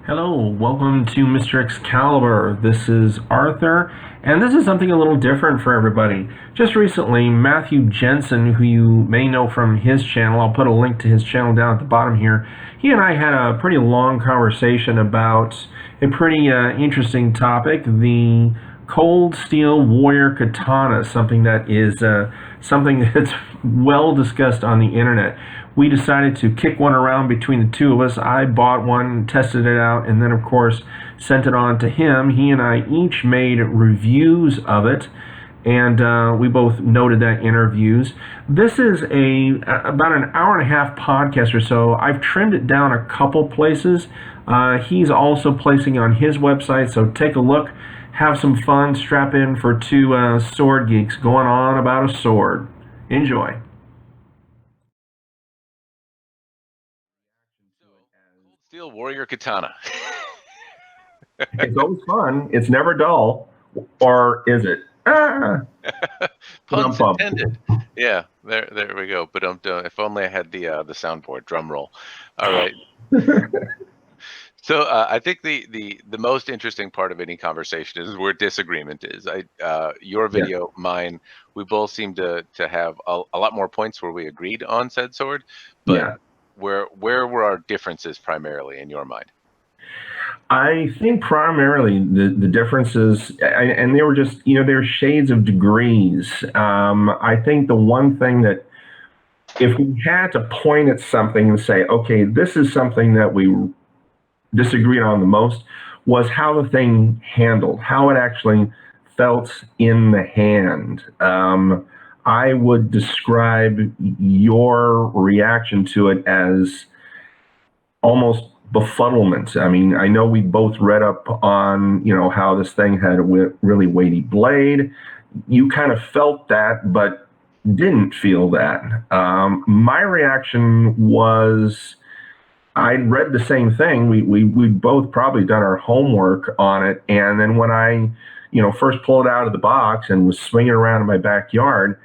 Hello, welcome to Mr. Excalibur. This is Arthur, and this is something a little different for everybody. Just recently, Matthew Jensen, who you may know from his channel, I'll put a link to his channel down at the bottom here, he and I had a pretty long conversation about a pretty interesting topic, the Cold Steel Warrior Katana, something that's well discussed on the internet. We decided to kick one around between the two of us. I bought one, tested it out, and then of course sent it on to him. He and I each made reviews of it, and we both noted that in reviews. This is about an hour and a half podcast or so. I've trimmed it down a couple places. He's also placing on his website, so take a look, have some fun, strap in for two sword geeks going on about a sword. Enjoy. Cold Steel Warrior Katana. It's always fun. It's never dull. Or is it? Puns intended. Yeah, there we go. But if only I had the soundboard drum roll. All right. So I think the most interesting part of any conversation is where disagreement is. Your video, mine, we both seem to have a lot more points where we agreed on said sword. But where were our differences primarily in your mind? I think primarily the differences, and they were just, they're shades of degrees. I think the one thing that, if we had to point at something and say, okay, this is something that we disagreed on the most, was how the thing handled, how it actually felt in the hand. I would describe your reaction to it as almost befuddlement. I mean, I know we both read up on, how this thing had a really weighty blade. You kind of felt that, but didn't feel that. My reaction was, I read the same thing. We both probably done our homework on it. And then when I, first pulled it out of the box and was swinging around in my backyard,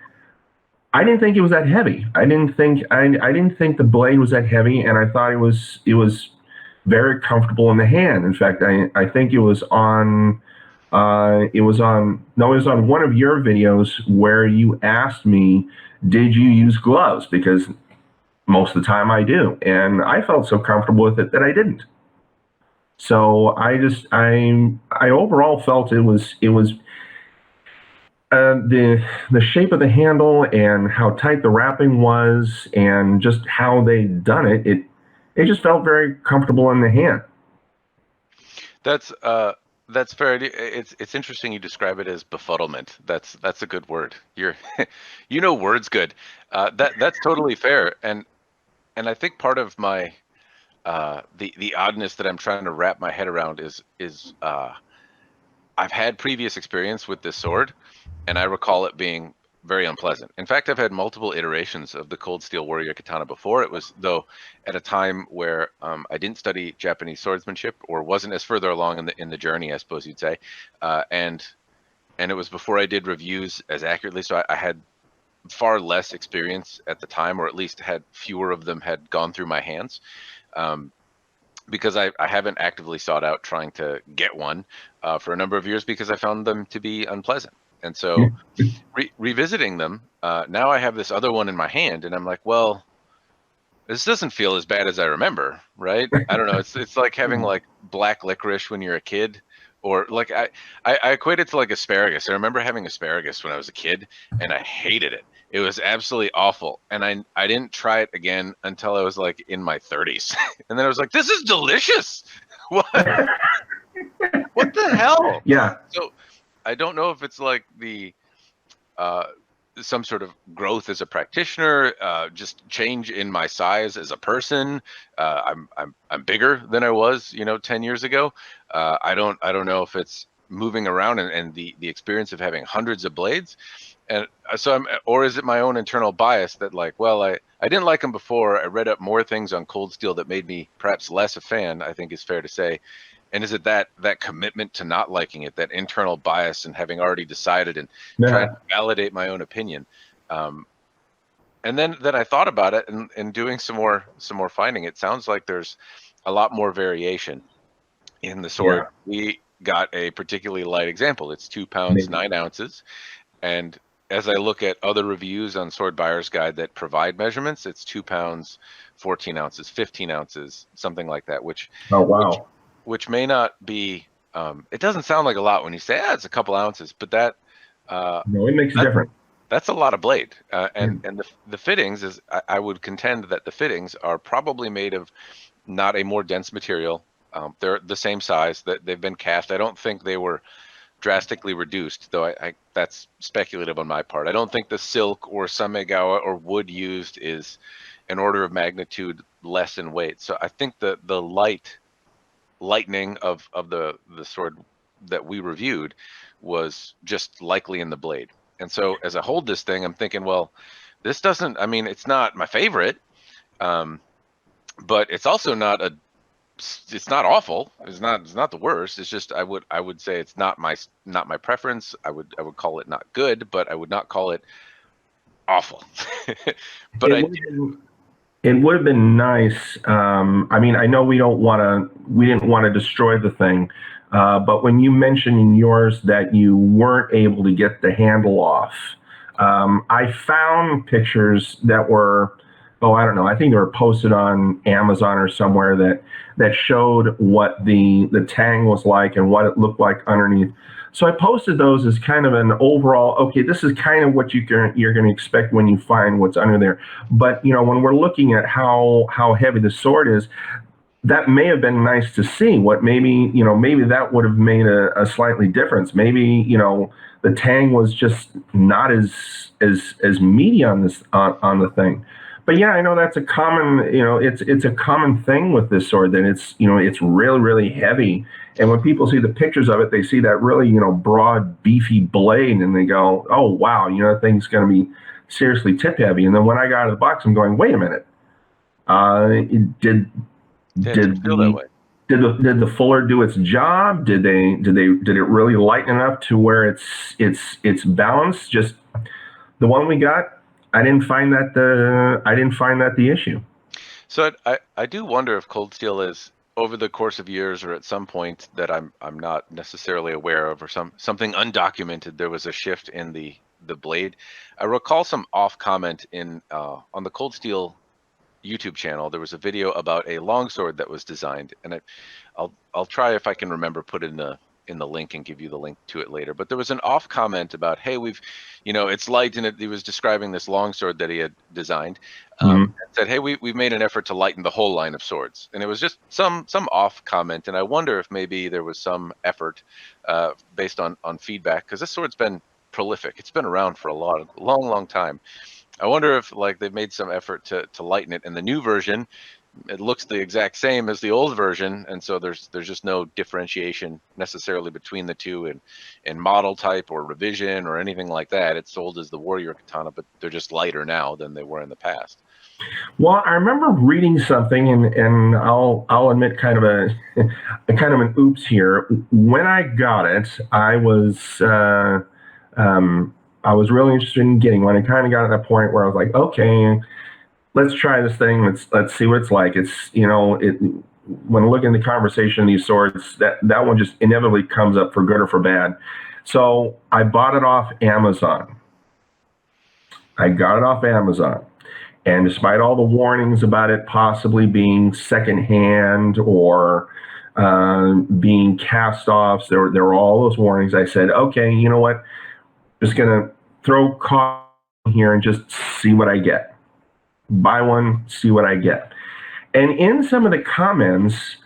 I didn't think it was that heavy. I didn't think the blade was that heavy, and I thought it was very comfortable in the hand. In fact, I think it was on one of your videos where you asked me, did you use gloves? Because most of the time I do, and I felt so comfortable with it that I didn't. So I overall felt it was the shape of the handle and how tight the wrapping was and just how they done it. It just felt very comfortable in the hand. That's fair. It's interesting you describe it as befuddlement. That's a good word. Words good. That's totally fair. And I think part of my the oddness that I'm trying to wrap my head around is I've had previous experience with this sword, and I recall it being very unpleasant. In fact, I've had multiple iterations of the Cold Steel Warrior Katana before. It was, though, at a time where I didn't study Japanese swordsmanship, or wasn't as further along in the journey, I suppose you'd say, and it was before I did reviews as accurately. So I had far less experience at the time, or at least had fewer of them had gone through my hands. Because I haven't actively sought out trying to get one for a number of years because I found them to be unpleasant. And so revisiting them, now I have this other one in my hand, and I'm like, well, this doesn't feel as bad as I remember, right? I don't know. It's like having like black licorice when you're a kid, or like I equate it to like asparagus. I remember having asparagus when I was a kid, and I hated it. It was absolutely awful, and I didn't try it again until I was like in my 30s, and then I was like, this is delicious. What? What the hell? Yeah. So I don't know if it's like some sort of growth as a practitioner, just change in my size as a person. I'm bigger than I was, 10 years ago. I don't know if it's moving around and the experience of having hundreds of blades. And so or is it my own internal bias that like, well, I didn't like them before. I read up more things on Cold Steel that made me perhaps less a fan, I think is fair to say. And is it that commitment to not liking it, that internal bias and having already decided and trying to validate my own opinion? And then I thought about it and doing some more finding. It sounds like there's a lot more variation in the sword, we got a particularly light example. It's 2 pounds, 9 ounces. And as I look at other reviews on Sword Buyer's Guide that provide measurements, it's 2 pounds, 14 ounces, 15 ounces, something like that, Oh, wow. which may not be, it doesn't sound like a lot when you say, it's a couple ounces, but No, it makes a that difference. that's a lot of blade. Yeah. And the fittings is, I would contend that the fittings are probably made of not a more dense material. They're the same size, that they've been cast. I don't think they were drastically reduced, though that's speculative on my part. I don't think the silk or samegawa or wood used is an order of magnitude less in weight. So I think the lightening of the sword that we reviewed was just likely in the blade. And so as I hold this thing, I'm thinking, well, this doesn't, I mean, it's not my favorite, but it's also not it's not awful. It's not the worst. It's just I would say it's not my preference. I would call it not good, but I would not call it awful. But It would have been nice. I mean, I know we didn't want to destroy the thing, but when you mentioned in yours that you weren't able to get the handle off, I found pictures that were, oh, I don't know. I think they were posted on Amazon or somewhere that showed what the tang was like and what it looked like underneath. So I posted those as kind of an overall, okay, this is kind of what you're going to expect when you find what's under there. But when we're looking at how heavy the sword is, that may have been nice to see. What maybe that would have made a slightly difference. Maybe the tang was just not as meaty on this on the thing. But yeah, I know that's a common, it's a common thing with this sword that it's really, really heavy. And when people see the pictures of it, they see that really, broad, beefy blade, and they go, "Oh wow, that thing's going to be seriously tip heavy." And then when I got out of the box, I'm going, "Wait a minute, did didn't did feel that the way. did the fuller do its job? Did it really lighten enough to where it's balanced? Just the one we got, I didn't find that the issue." So I do wonder if Cold Steel is, over the course of years or at some point that I'm not necessarily aware of, or something undocumented, there was a shift in the blade. I recall some off comment in on the Cold Steel YouTube channel. There was a video about a longsword that was designed, and I'll try, if I can remember, put it in the link and give you the link to it later. But there was an off comment about, hey, it's light, and he was describing this longsword that he had designed. Mhm. And said, hey, we've made an effort to lighten the whole line of swords, and it was just some off comment. And I wonder if maybe there was some effort based on feedback, because this sword's been prolific. It's been around for a long time. I wonder if they've made some effort to lighten it. In the new version, it looks the exact same as the old version, and so there's just no differentiation necessarily between the two in model type or revision or anything like that. It's sold as the Warrior Katana, but they're just lighter now than they were in the past. Well, I remember reading something, and I'll admit kind of an oops here. When I got it, I was really interested in getting one. I kind of got to that point where I was like, okay, let's try this thing. Let's see what it's like. It's when looking at the conversation of these swords, that one just inevitably comes up for good or for bad. So I bought it off Amazon. I got it off Amazon. And despite all the warnings about it possibly being secondhand or being cast offs, there were all those warnings. I said, okay, you know what? Just gonna throw caution here and just see what I get. Buy one, see what I get. And in some of the comments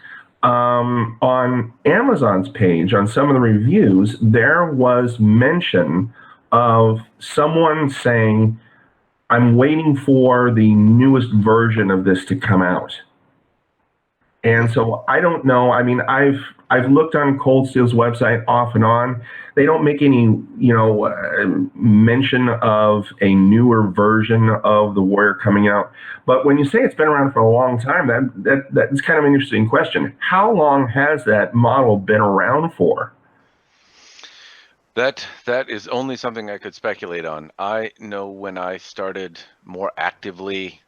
on Amazon's page, on some of the reviews, there was mention of someone saying, "I'm waiting for the newest version of this to come out." And so I don't know. I mean, I've looked on Cold Steel's website off and on. They don't make any, mention of a newer version of the Warrior coming out. But when you say it's been around for a long time, that's kind of an interesting question. How long has that model been around for? That is only something I could speculate on. I know when I started more actively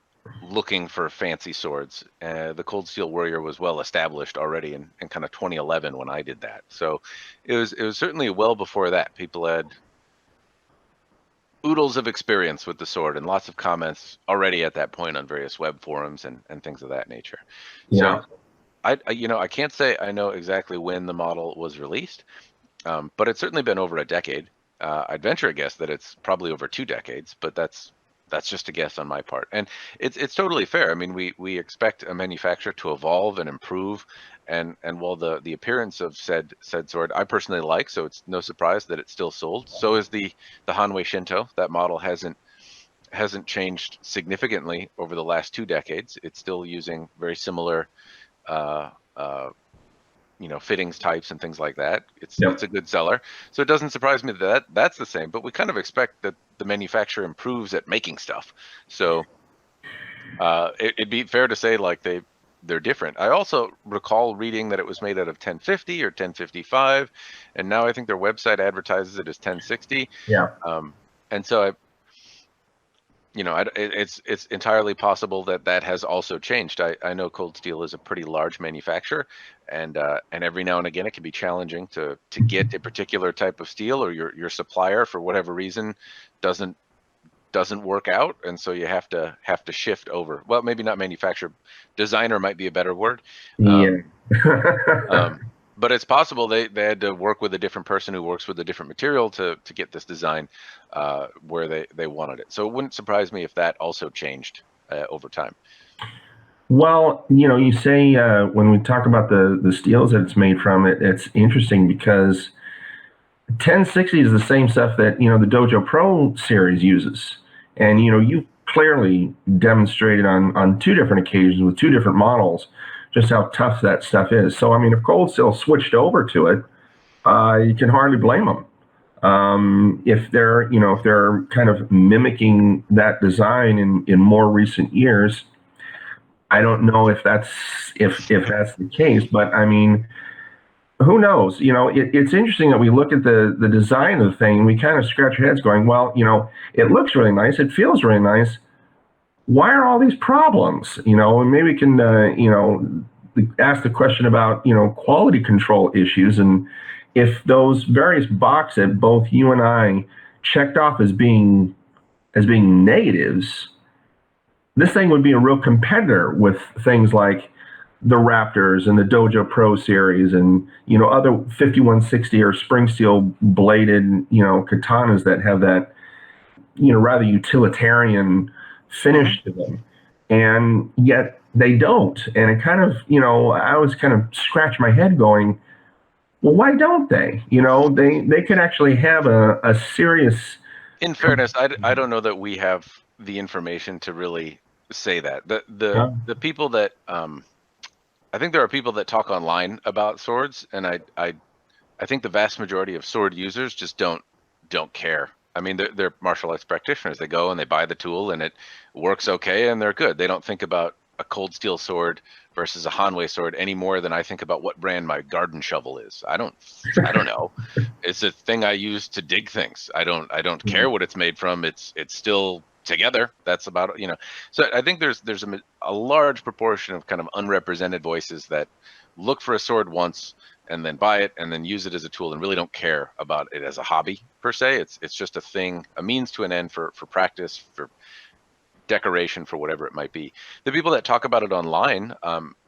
looking for fancy swords. The Cold Steel Warrior was well established already in kind of 2011 when I did that. So it was certainly well before that. People had oodles of experience with the sword and lots of comments already at that point on various web forums and things of that nature. Yeah. So I can't say I know exactly when the model was released, but it's certainly been over a decade. I'd venture a guess that it's probably over 2 decades, but that's just a guess on my part. And it's totally fair. I mean, we expect a manufacturer to evolve and improve, and while the appearance of said sword I personally like, so it's no surprise that it's still sold. So is the Hanwei Shinto. That model hasn't changed significantly over the last 2 decades. It's still using very similar uh, uh, fittings types and things like that. It's Yep. a good seller. So it doesn't surprise me that that's the same, but we kind of expect that the manufacturer improves at making stuff. So it'd be fair to say like they're different. I also recall reading that it was made out of 1050 or 1055, and now I think their website advertises it as 1060. Yeah. And so it's entirely possible that that has also changed. I know Cold Steel is a pretty large manufacturer, and every now and again it can be challenging to get a particular type of steel, or your supplier for whatever reason doesn't work out, and so you have to shift over. Well, maybe not manufacturer, designer might be a better word. Yeah. Um, um, but it's possible they had to work with a different person who works with a different material to get this design where they wanted it. So it wouldn't surprise me if that also changed over time. Well, you say when we talk about the steels that it's made from, it's interesting because 1060 is the same stuff that the Dojo Pro series uses, and you clearly demonstrated on two different occasions with two different models just how tough that stuff is. So I mean, if Cold Steel switched over to it, you can hardly blame them. If they're kind of mimicking that design in more recent years, I don't know if that's the case, but I mean, who knows? It's interesting that we look at the design of the thing and we kind of scratch our heads going, well, it looks really nice, it feels really nice. Why are all these problems? And maybe we can ask the question about quality control issues, and if those various boxes that both you and I checked off as being negatives, this thing would be a real competitor with things like the Raptors and the Dojo Pro series and other 5160 or spring steel bladed katanas that have that rather utilitarian Hmm. finish to them, and yet they don't. And it kind of I was kind of scratch my head going, well, why don't they? They could actually have a serious. In fairness, I don't know that we have the information to really say that. The people that I think there are people that talk online about swords, and I think the vast majority of sword users just don't care. I mean, they're martial arts practitioners. They go and they buy the tool, and it works okay, and they're good. They don't think about a cold steel sword versus a Hanwei sword any more than I think about what brand my garden shovel is. I don't know. It's a thing I use to dig things. I don't care what it's made from. It's still together. That's about it. So I think there's a large proportion of kind of unrepresented voices that look for a sword once and then buy it and then use it as a tool and really don't care about it as a hobby per se. It's just a thing, a means to an end for practice, for decoration, for whatever it might be. The people that talk about it online,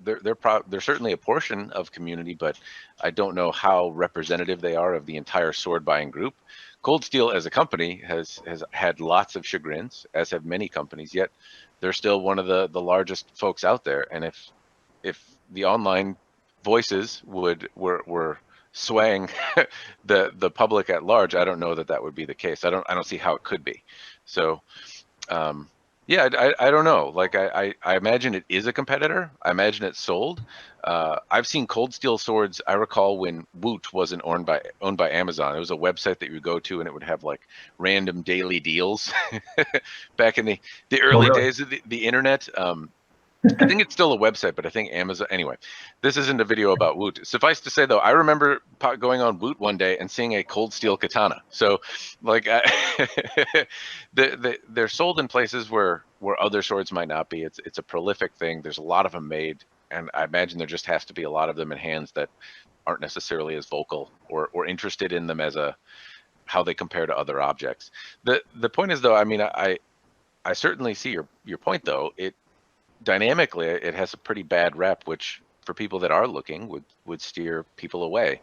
they're certainly a portion of community, but I don't know how representative they are of the entire sword buying group. Cold Steel as a company has had lots of chagrins, as have many companies, yet they're still one of the largest folks out there. And if the online voices were swaying the public at large, I don't know that would be the case. I don't see how it could be. So um, yeah, I don't know. Like I imagine it is a competitor. I imagine it's sold. I've seen Cold Steel swords. I recall when Woot wasn't owned by Amazon. It was a website that you would go to, and it would have like random daily deals back in the Oh, early really? days of the internet. I think it's still a website, but I think Amazon. Anyway, this isn't a video about Woot. Suffice to say, though, I remember going on Woot one day and seeing a Cold Steel Katana. So, like, they're sold in places where other swords might not be. It's a prolific thing. There's a lot of them made, and I imagine there just has to be a lot of them in hands that aren't necessarily as vocal or interested in them as how they compare to other objects. The point is, though, I mean, I certainly see your point, though. Dynamically, it has a pretty bad rep, which for people that are looking would steer people away.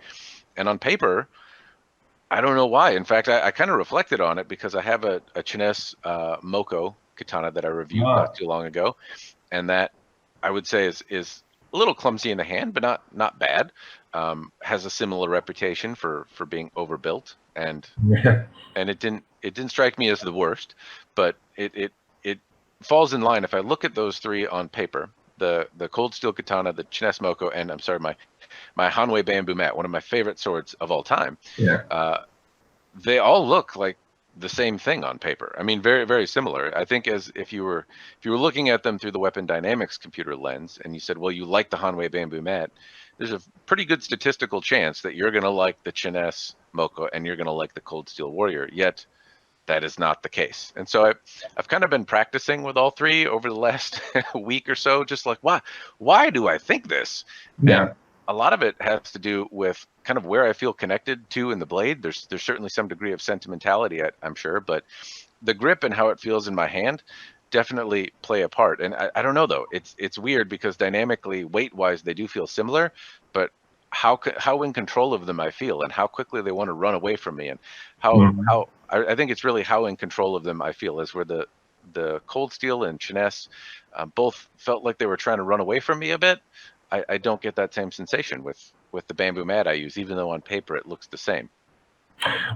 And on paper, I don't know why. In fact, I kind of reflected on it because I have a Chines Moko katana that I reviewed not too long ago, and that I would say is a little clumsy in the hand, but not bad. Has a similar reputation for being overbuilt, and it didn't strike me as the worst, but it falls in line. If I look at those three on paper, the Cold Steel Katana, the Chines Moko, and I'm sorry, my Hanwei Bamboo Mat, one of my favorite swords of all time. Yeah. They all look like the same thing on paper. I mean, very, very similar. I think as if you were looking at them through the Weapon Dynamics computer lens, and you said, well, you like the Hanwei Bamboo Mat, there's a pretty good statistical chance that you're going to like the Chines Moko and you're going to like the Cold Steel Warrior. Yet that is not the case. And so I've kind of been practicing with all three over the last week or so, just like, why do I think this? Yeah. And a lot of it has to do with kind of where I feel connected to in the blade. There's certainly some degree of sentimentality, I'm sure, but the grip and how it feels in my hand definitely play a part. And I don't know, though. It's weird because dynamically, weight-wise, they do feel similar, but how in control of them I feel and how quickly they want to run away from me, and how I think it's really how in control of them I feel, is where the Cold Steel and Chines both felt like they were trying to run away from me a bit. I don't get that same sensation with the bamboo mat I use, even though on paper it looks the same.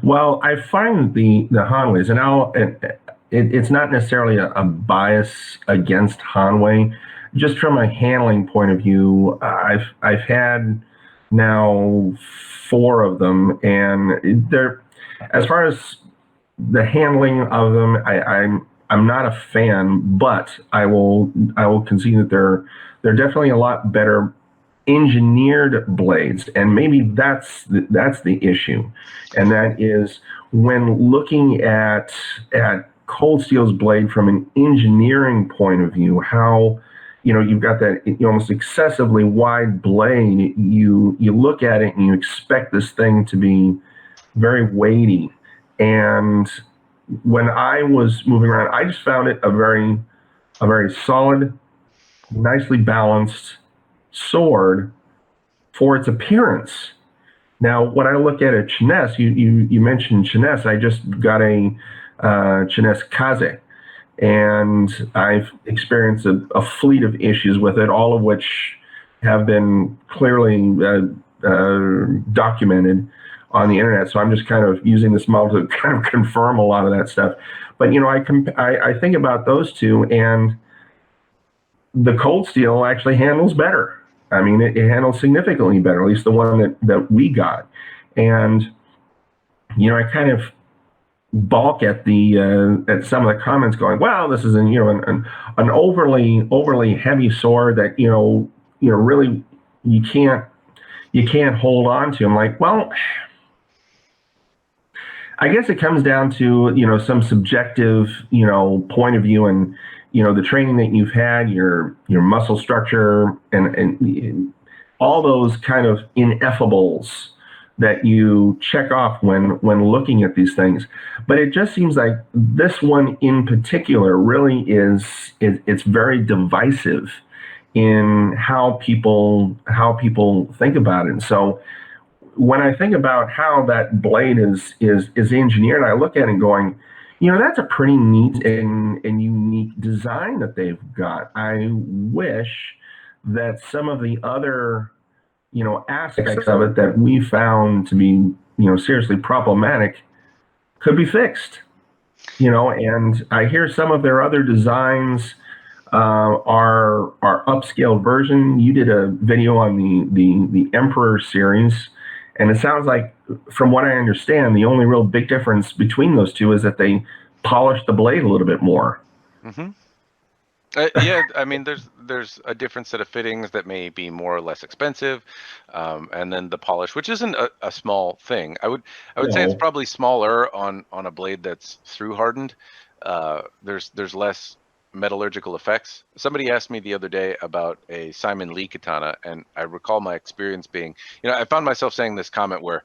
Well, I find the Hanweis, and it's not necessarily a bias against Hanwei. Just from a handling point of view, I've had now 4 of them, and they're, as far as the handling of them, I'm not a fan, but I will concede that they're definitely a lot better engineered blades, and maybe that's the issue, and that is when looking at Cold Steel's blade from an engineering point of view, how you've got that almost excessively wide blade. You look at it and you expect this thing to be very weighty, and when I was moving around, I just found it a very solid, nicely balanced sword for its appearance. Now, when I look at a Chines, you mentioned Chines. I just got a Chines Kaze, and I've experienced a fleet of issues with it, all of which have been clearly documented on the internet. So I'm just kind of using this model to kind of confirm a lot of that stuff. But I think about those two, and the Cold Steel actually handles better. I mean, it handles significantly better, at least the one that we got. And I kind of balk at at some of the comments, going, "Well, this is an overly heavy sword that really you can't hold on to." I'm like, well, I guess it comes down to some subjective point of view, and the training that you've had, your muscle structure, and all those kind of ineffables that you check off when looking at these things. But it just seems like this one in particular really it's very divisive in how people think about it. And so when I think about how that blade is engineered, I look at it going, that's a pretty neat and unique design that they've got. I wish that some of the other aspects of it that we found to be seriously problematic could be fixed. And I hear some of their other designs are upscaled version. You did a video on the Emperor series, and it sounds like, from what I understand, the only real big difference between those two is that they polished the blade a little bit more. Mm-hmm. Yeah, I mean, there's a different set of fittings that may be more or less expensive, and then the polish, which isn't a small thing. I would say it's No. probably smaller on a blade that's through hardened. There's less metallurgical effects. Somebody asked me the other day about a Simon Lee katana, and I recall my experience being, I found myself saying this comment where,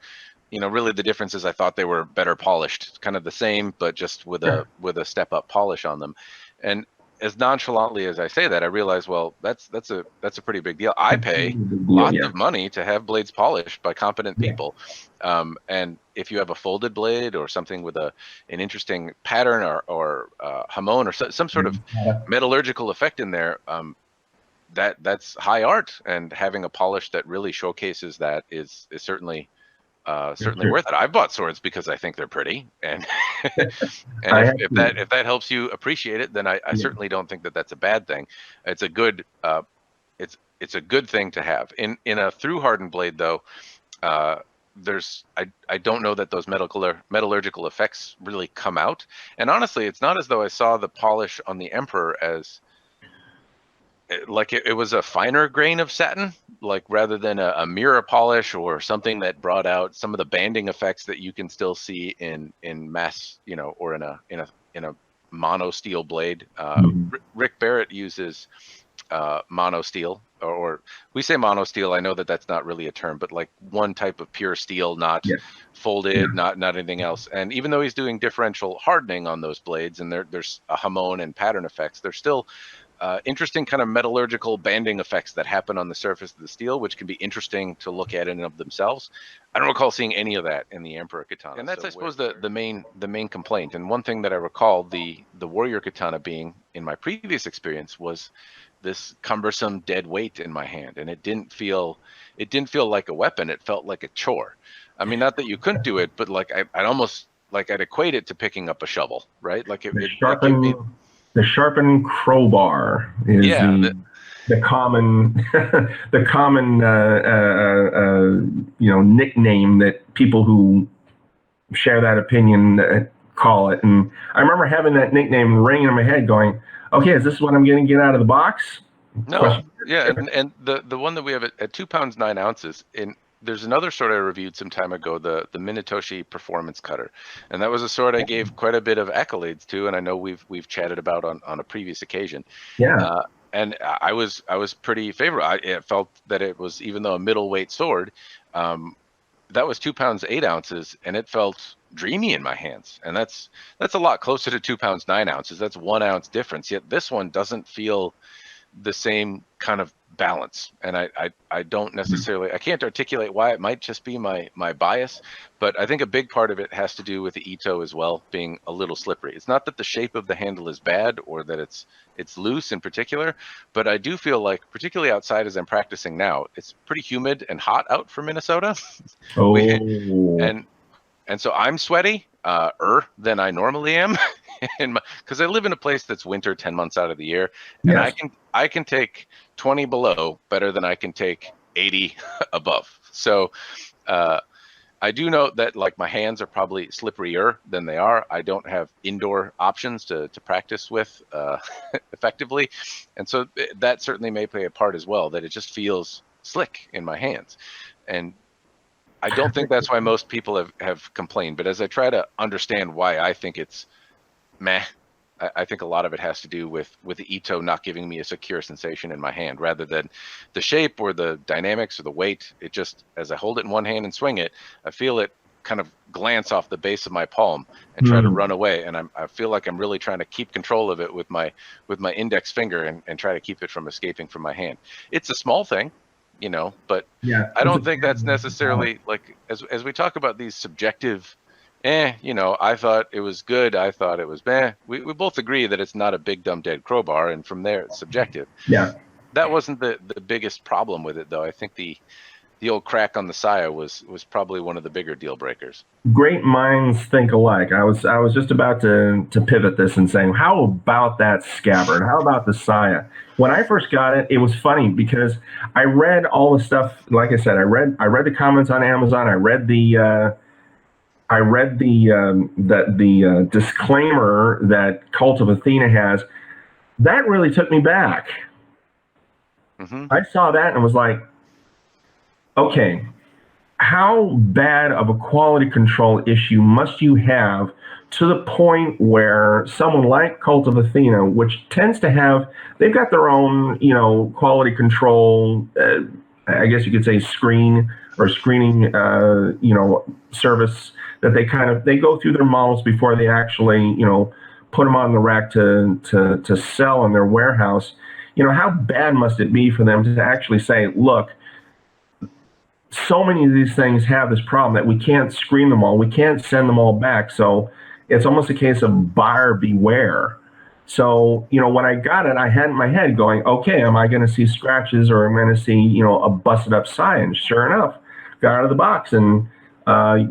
really the difference is I thought they were better polished, kind of the same, but just with a Sure. step up polish on them. And as nonchalantly as I say that, I realize, well, that's a pretty big deal. I It's a pay big deal. lots Yeah. of money to have blades polished by competent Yeah. people, and if you have a folded blade or something with an interesting pattern or hamon or some sort of metallurgical effect in there, that's high art, and having a polish that really showcases that is certainly certainly Sure. worth it. I've bought swords because I think they're pretty, and and I if, have if to. that if that helps you appreciate it, then I Yeah. certainly don't think that that's a bad thing. It's a good it's a good thing to have. In a through hardened blade, though, uh, I don't know that those metallurgical effects really come out. And honestly, it's not as though I saw the polish on the Emperor as like it was a finer grain of satin, like rather than a mirror polish or something that brought out some of the banding effects that you can still see in mass, or in a mono steel blade. Mhm. Rick Barrett uses mono steel, or we say mono steel. I know that that's not really a term, but like one type of pure steel, not Yeah. Yeah. folded, not anything else. And even though he's doing differential hardening on those blades, and there's a hamon and pattern effects, there's still interesting kind of metallurgical banding effects that happen on the surface of the steel, which can be interesting to look at in and of themselves. I don't recall seeing any of that in the Emperor Katana, and that's, I suppose, the main complaint. And one thing that I recall the Warrior Katana being in my previous experience was this cumbersome dead weight in my hand, and it didn't feel like a weapon. It felt like a chore. I mean, not that you couldn't do it, but like I'd almost like I'd equate it to picking up a shovel, right? Like The it gave me, sharpened crowbar is yeah, the common the common nickname that people who share that opinion call it. And I remember having that nickname ringing in my head, going, "Okay, is this what I'm going to get out of the box?" no, Question. yeah, and the one that we have at 2 pounds 9 ounces in. There's another sword I reviewed some time ago, the Minatoshi Performance Cutter, and that was a sword I gave quite a bit of accolades to, and I know we've chatted about on a previous occasion. Yeah. Uh, and I was pretty favorable. It felt that it was, even though a middleweight sword, um, that was 2 pounds 8 ounces, and it felt dreamy in my hands. And that's a lot closer to 2 pounds 9 ounces. That's 1 ounce difference. Yet this one doesn't feel the same kind of balance, and I don't necessarily, I can't articulate why. It might just be my bias, but I think a big part of it has to do with the Ito as well being a little slippery. It's not that the shape of the handle is bad or that it's loose in particular, but I do feel like, particularly outside as I'm practicing now, it's pretty humid and hot out for Minnesota. we Oh. and and so I'm sweaty than I normally am, because I live in a place that's winter 10 months out of the year, and I Yes. can I can take 20 below better than I can take 80 above. So uh, I do know that like my hands are probably slipperier than they are. I don't have indoor options to practice with effectively, and so that certainly may play a part as well. That it just feels slick in my hands, and I don't think that's why most people have complained. But as I try to understand why I think it's meh, I think a lot of it has to do with the Ito not giving me a secure sensation in my hand, rather than the shape or the dynamics or the weight. It just, as I hold it in one hand and swing it, I feel it kind of glance off the base of my palm and try to Hmm. run away. And I feel like I'm really trying to keep control of it with my index finger, and try to keep it from escaping from my hand. It's a small thing, but Yeah. I It's a don't think that's necessarily, like, as we talk about these subjective, I thought it was good, I thought it was meh. We both agree that it's not a big dumb dead crowbar, and from there it's subjective. yeah. That wasn't the biggest problem with it, though. I think the old crack on the saya was probably one of the bigger deal breakers. Great minds think alike. I was just about to pivot this and saying, how about that scabbard? How about the Saya? When I first got it, it was funny because I read all the stuff. Like I said, I read the comments on Amazon. I read the disclaimer that Cult of Athena has. that really took me back. Hmm. I saw that and was like, okay, how bad of a quality control issue must you have to the point where someone like Cult of Athena, which tends to have, they've got their own, quality control, I guess you could say screening, service that they go through their models before they actually, put them on the rack to sell in their warehouse. How bad must it be for them to actually say, look, so many of these things have this problem that we can't screen them all. We can't send them all back. So it's almost a case of buyer beware. So, when I got it, I had in my head going, okay, am I going to see scratches or am I going to see, a busted up sign? Sure enough, got out of the box. And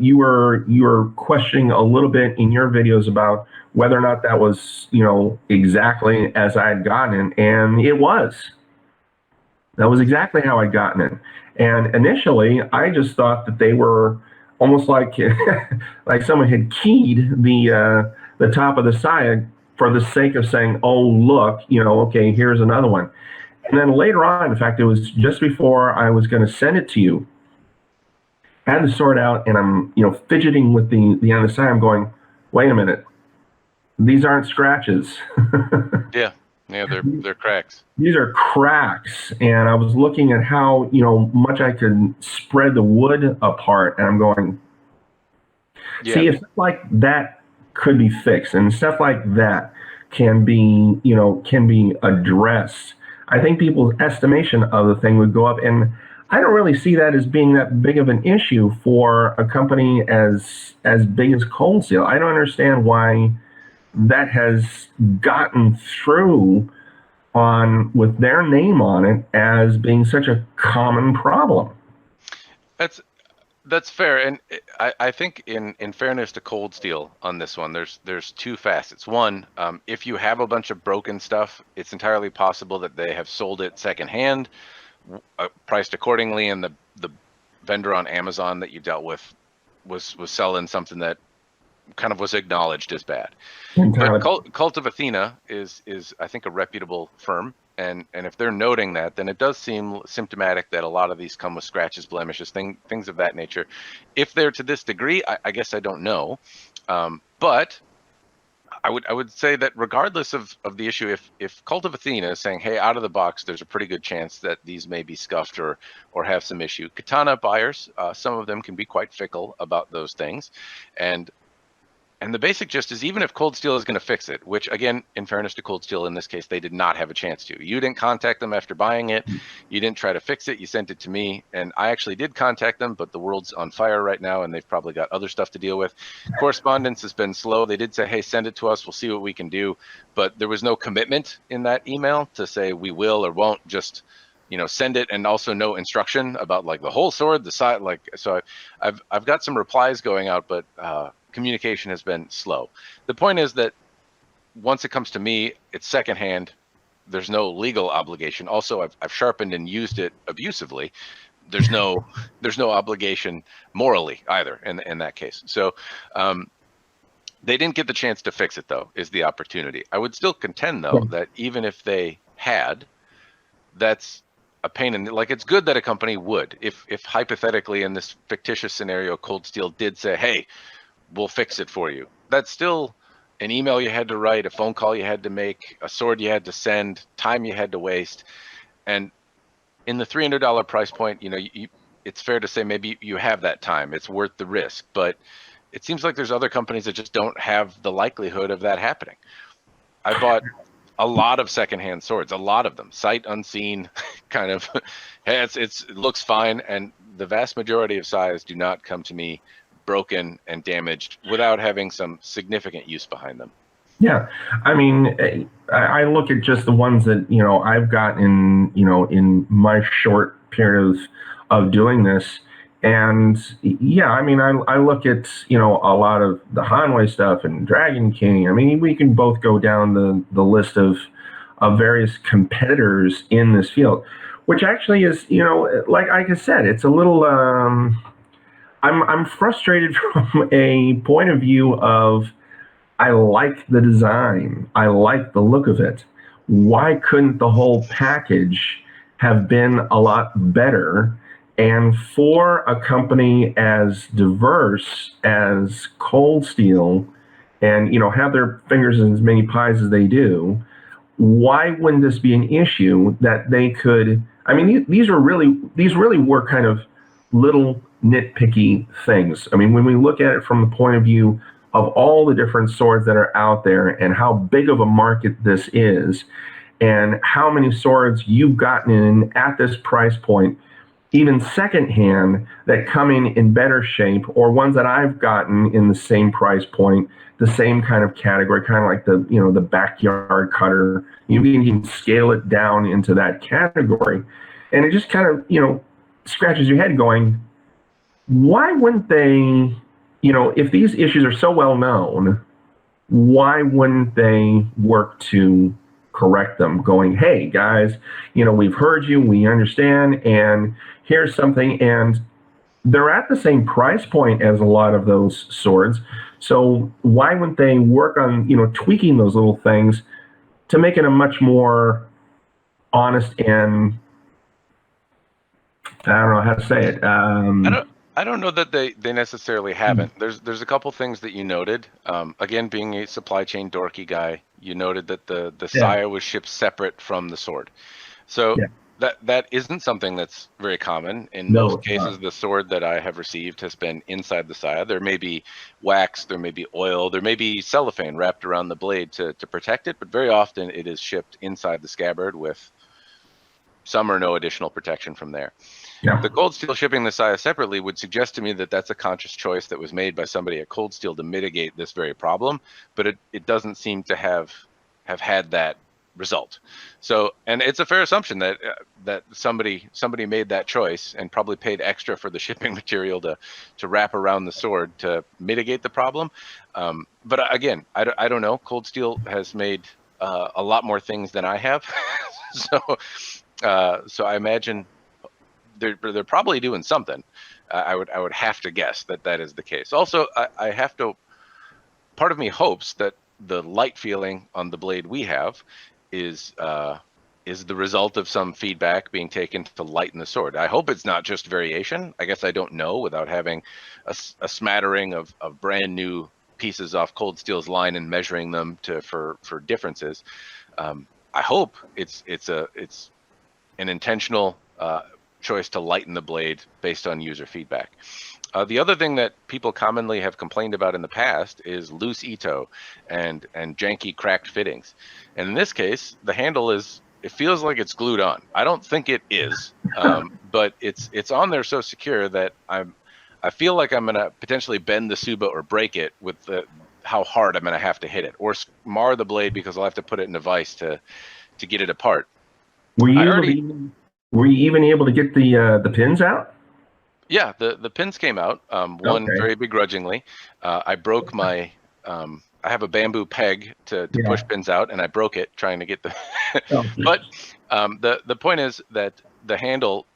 you were questioning a little bit in your videos about whether or not that was, exactly as I had gotten it. And it was. That was exactly how I'd gotten it. And initially, I just thought that they were almost like like someone had keyed the top of the side for the sake of saying, "Oh, look, okay, here's another one." And then later on, in fact, it was just before I was going to send it to you. I had the sword out, and I'm fidgeting with the end of the side. I'm going, "Wait a minute, these aren't scratches." Yeah, yeah, they're cracks. These are cracks, and I was looking at how much I could spread the wood apart, and I'm going, Yeah, see, if stuff like that could be fixed, and stuff like that can be addressed, I think people's estimation of the thing would go up, and I don't really see that as being that big of an issue for a company as big as Cold Steel. I don't understand why that has gotten through on with their name on it as being such a common problem. that's that's fair, and I think in fairness to Cold Steel on this one, there's two facets. One, if you have a bunch of broken stuff, it's entirely possible that they have sold it secondhand, priced accordingly, and the vendor on Amazon that you dealt with was selling something that kind of was acknowledged as bad. But Entirely. Cult of Athena is I think a reputable firm, and if they're noting that, then it does seem symptomatic that a lot of these come with scratches, blemishes, things of that nature. If they're to this degree, I guess I don't know, but I would say that regardless of the issue, if Cult of Athena is saying, hey, out of the box, there's a pretty good chance that these may be scuffed or have some issue. Katana buyers, some of them can be quite fickle about those things, and the basic gist is, even if Cold Steel is going to fix it, which again, in fairness to Cold Steel, in this case, they did not have a chance to. You didn't contact them after buying it. You didn't try to fix it. You sent it to me, and I actually did contact them, but the world's on fire right now, and they've probably got other stuff to deal with. Correspondence has been slow. They did say, hey, send it to us. We'll see what we can do. But there was no commitment in that email to say we will or won't. Just send it, and also no instruction about like the whole sword, the side. So I've got some replies going out, but communication has been slow. The point is that once it comes to me, it's secondhand. There's no legal obligation. Also, I've sharpened and used it abusively. There's no obligation morally either in that case. So they didn't get the chance to fix it, though, is the opportunity. I would still contend, though, that even if they had, that's a pain in, like, it's good that a company would, if hypothetically in this fictitious scenario, Cold Steel did say, hey, we'll fix it for you. That's still an email you had to write, a phone call you had to make, a sword you had to send, time you had to waste. And in the $300 price point, it's fair to say maybe you have that time. It's worth the risk. But it seems like there's other companies that just don't have the likelihood of that happening. I bought a lot of secondhand swords, a lot of them, sight unseen, kind of. Hey, it looks fine, and the vast majority of size do not come to me broken and damaged without having some significant use behind them. Yeah, I mean, I look at just the ones that I've gotten in my short period of doing this, and yeah, I mean, I look at a lot of the Hanwei stuff and Dragon King. I mean, we can both go down the list of various competitors in this field, which actually is like I said, it's a little. I'm frustrated from a point of view of I like the design, I like the look of it. why couldn't the whole package have been a lot better? And for a company as diverse as Cold Steel, and have their fingers in as many pies as they do, why wouldn't this be an issue that they could? I mean, these really were kind of little nitpicky things. I mean, when we look at it from the point of view of all the different swords that are out there and how big of a market this is, and how many swords you've gotten in at this price point, even secondhand, that come in better shape, or ones that I've gotten in the same price point, the same kind of category, kind of like the backyard cutter. You can even scale it down into that category, and it just kind of scratches your head, going, why wouldn't they? If these issues are so well known, why wouldn't they work to correct them, going, hey guys, we've heard you, we understand, and here's something. And they're at the same price point as a lot of those swords, so why wouldn't they work on tweaking those little things to make it a much more honest, and I don't know how to say it. I don't know that they necessarily haven't. There's a couple things that you noted. Again, being a supply chain dorky guy, you noted that the saya was shipped separate from the sword. So that isn't something that's very common. In most cases, the sword that I have received has been inside the saya. There may be wax, there may be oil, there may be cellophane wrapped around the blade to protect it, but very often it is shipped inside the scabbard with some or no additional protection from there. Yeah. The Cold Steel shipping the saya separately would suggest to me that that's a conscious choice that was made by somebody at Cold Steel to mitigate this very problem, but it doesn't seem to have had that result. So, and it's a fair assumption that that somebody made that choice and probably paid extra for the shipping material to wrap around the sword to mitigate the problem. But again, I don't know. Cold Steel has made a lot more things than I have, so I imagine they're probably doing something. I would have to guess that is the case. Also, I have to. Part of me hopes that the light feeling on the blade we have is the result of some feedback being taken to lighten the sword. I hope it's not just variation. I guess I don't know without having a smattering of brand new pieces off Cold Steel's line and measuring them for differences. I hope it's an intentional choice to lighten the blade based on user feedback. The other thing that people commonly have complained about in the past is loose ito and janky cracked fittings. And in this case, the handle it feels like it's glued on. I don't think it is, but it's on there so secure that I feel like I'm gonna potentially bend the Suba or break it with how hard I'm gonna have to hit it, or mar the blade because I'll have to put it in a vise to get it apart. Were you even able to get the pins out? Yeah, the pins came out. One very begrudgingly. I broke my. I have a bamboo peg to push pins out, and I broke it trying to get the. But the point is that the handle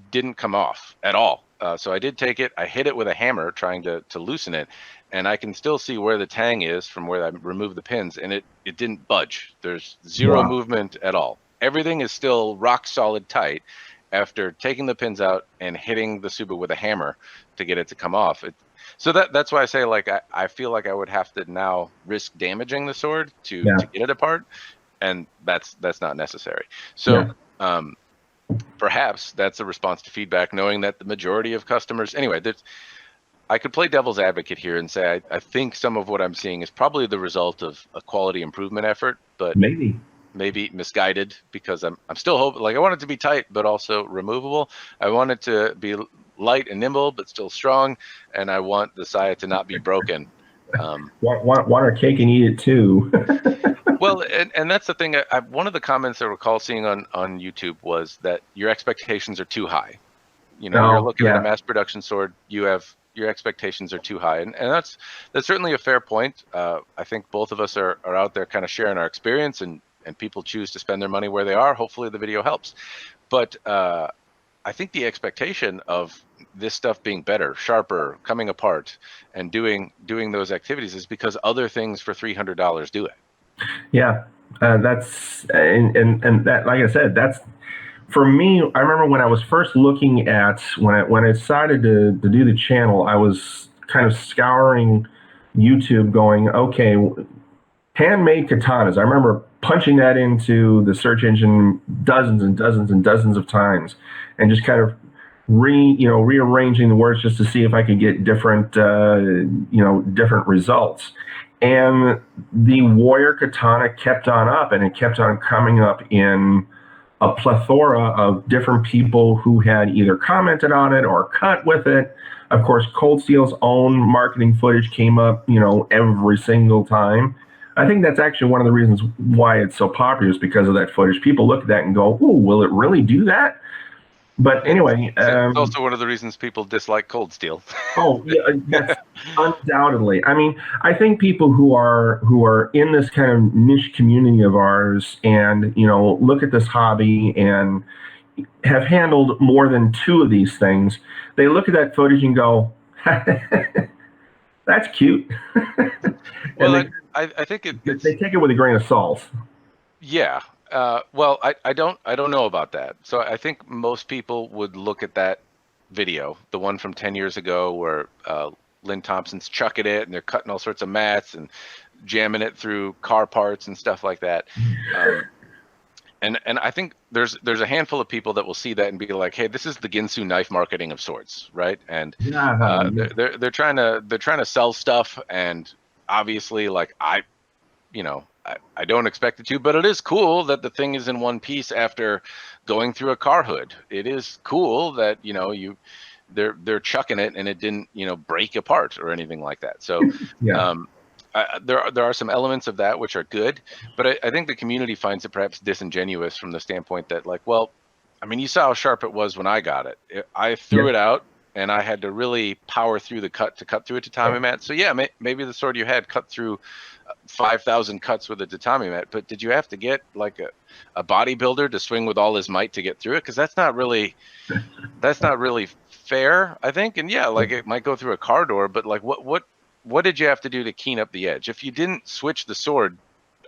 didn't come off at all. So I did take it. I hit it with a hammer trying to loosen it, and I can still see where the tang is from where I removed the pins, and it didn't budge. There's zero movement at all. Everything is still rock solid tight after taking the pins out and hitting the Suba with a hammer to get it to come off. So that's why I say, like, I feel like I would have to now risk damaging the sword to get it apart, and that's not necessary. So perhaps that's a response to feedback, knowing that the majority of customers, anyway, I could play devil's advocate here and say I think some of what I'm seeing is probably the result of a quality improvement effort, but maybe misguided, because I'm still hoping, like, I want it to be tight but also removable. I want it to be light and nimble but still strong, and I want the saya to not be broken. Want our cake and eat it too. Well, and that's the thing. One of the comments I recall seeing on YouTube was that your expectations are too high. You're looking at a mass production sword. Your expectations are too high, and that's certainly a fair point. I think both of us are out there kind of sharing our experience, and people choose to spend their money where they are. Hopefully the video helps. But I think the expectation of this stuff being better, sharper, coming apart, and doing those activities is because other things for $300 do it. Yeah, That's and that, like I said, that's for me. I remember when I was first looking at when I decided to do the channel, I was kind of scouring YouTube, going, okay, handmade katanas. I remember punching that into the search engine dozens and dozens and dozens of times, and just kind of rearranging the words just to see if I could get different different results. And the warrior katana kept on up, and it kept on coming up in a plethora of different people who had either commented on it or cut with it. Of course, Cold Steel's own marketing footage came up, every single time. I think that's actually one of the reasons why it's so popular, is because of that footage. People look at that and go, "Ooh, will it really do that?" But anyway, it's also one of the reasons people dislike Cold Steel. Oh, yeah, that's undoubtedly. I mean, I think people who are in this kind of niche community of ours, and look at this hobby and have handled more than two of these things, they look at that footage and go, "That's cute." Well, I think they take it with a grain of salt. Yeah. Well, I don't know about that. So I think most people would look at that video, the one from 10 years ago, where Lynn Thompson's chucking it and they're cutting all sorts of mats and jamming it through car parts and stuff like that. And I think there's a handful of people that will see that and be like, "Hey, this is the Ginsu knife marketing of sorts, right?" And they're trying to sell stuff, and obviously, like I don't expect it to, but it is cool that the thing is in one piece after going through a car hood. It is cool that they're chucking it and it didn't break apart or anything like that. So Yeah. there are some elements of that which are good, but I think the community finds it perhaps disingenuous from the standpoint that, like, well, I mean, you saw how sharp it was when I got it. I threw it out and I had to really power through the cut to cut through a tatami mat. So yeah, maybe the sword you had cut through 5,000 cuts with a tatami mat, but did you have to get like a bodybuilder to swing with all his might to get through it? Because that's not really fair, I think. And yeah, like it might go through a car door, but like what did you have to do to keen up the edge? If you didn't switch the sword,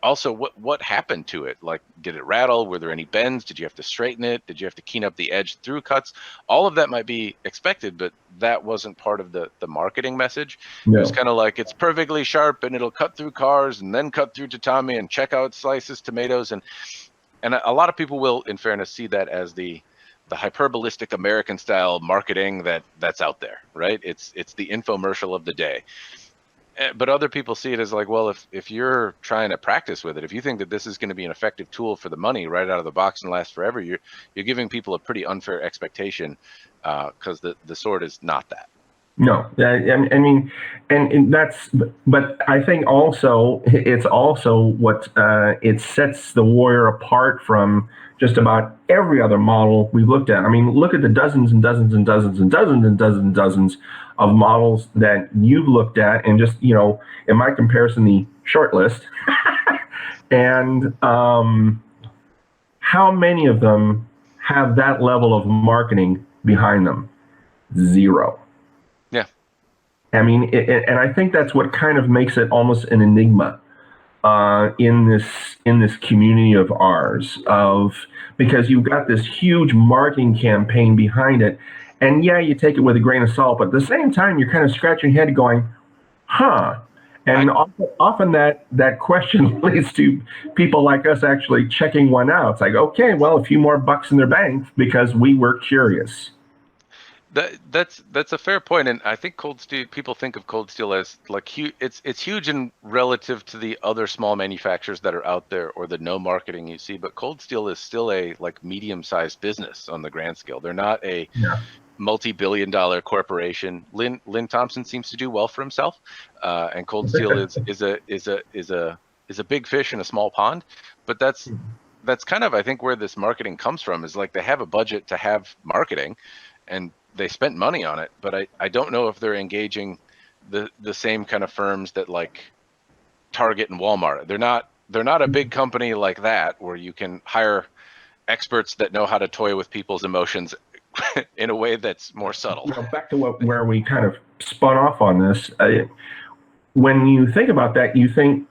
also what happened to it? Like, did it rattle? Were there any bends? Did you have to straighten it? Did you have to keen up the edge through cuts? All of that might be expected, but that wasn't part of the marketing message. No. It was kind of like, it's perfectly sharp and it'll cut through cars and then cut through tatami and check out slices tomatoes, and a lot of people will, in fairness, see that as the hyperbolistic American style marketing that's out there, right? It's the infomercial of the day. But other people see it as like, well, if you're trying to practice with it, if you think that this is going to be an effective tool for the money right out of the box and last forever, you're giving people a pretty unfair expectation, because the sword is not that. No, I mean, and that's, but I think also it's also what it sets the Warrior apart from just about every other model we've looked at. I mean, look at the dozens and dozens and dozens and dozens and dozens and dozens of models that you've looked at, and just in my comparison, the short list, and how many of them have that level of marketing behind them? Zero. Yeah. I mean, and I think that's what kind of makes it almost an enigma in this community of ours, because you've got this huge marketing campaign behind it, and yeah, you take it with a grain of salt, but at the same time, you're kind of scratching your head going, huh? And often that question leads to people like us actually checking one out. It's like, okay, well, a few more bucks in their bank because we were curious. That's a fair point, and I think Cold Steel, people think of Cold Steel as like huge. It's huge in relative to the other small manufacturers that are out there, or the no marketing you see. But Cold Steel is still a like medium-sized business on the grand scale. They're not a multi-billion-dollar corporation. Lynn Thompson seems to do well for himself, and Cold Steel is a big fish in a small pond. But that's kind of, I think, where this marketing comes from. Is like they have a budget to have marketing, and they spent money on it, but I don't know if they're engaging the same kind of firms that like Target and Walmart. They're not a big company like that where you can hire experts that know how to toy with people's emotions in a way that's more subtle. Back to where we kind of spun off on this. When you think about that, you think,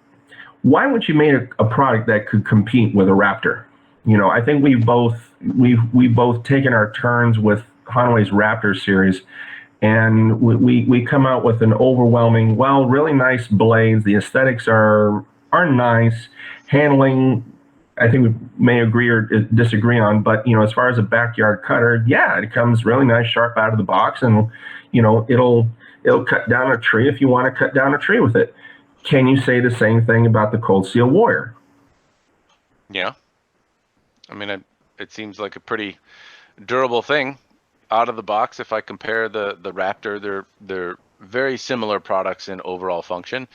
why wouldn't you make a product that could compete with a Raptor? I think we've both taken our turns with Hanway's Raptor series, and we come out with an overwhelming, well, really nice blades. The aesthetics are nice. Handling, I think we may agree or disagree on, but as far as a backyard cutter, yeah, it comes really nice, sharp out of the box, and it'll cut down a tree if you want to cut down a tree with it. Can you say the same thing about the Cold Steel Warrior? Yeah. I mean, it seems like a pretty durable thing out of the box. If I compare the Raptor, they're very similar products in overall function.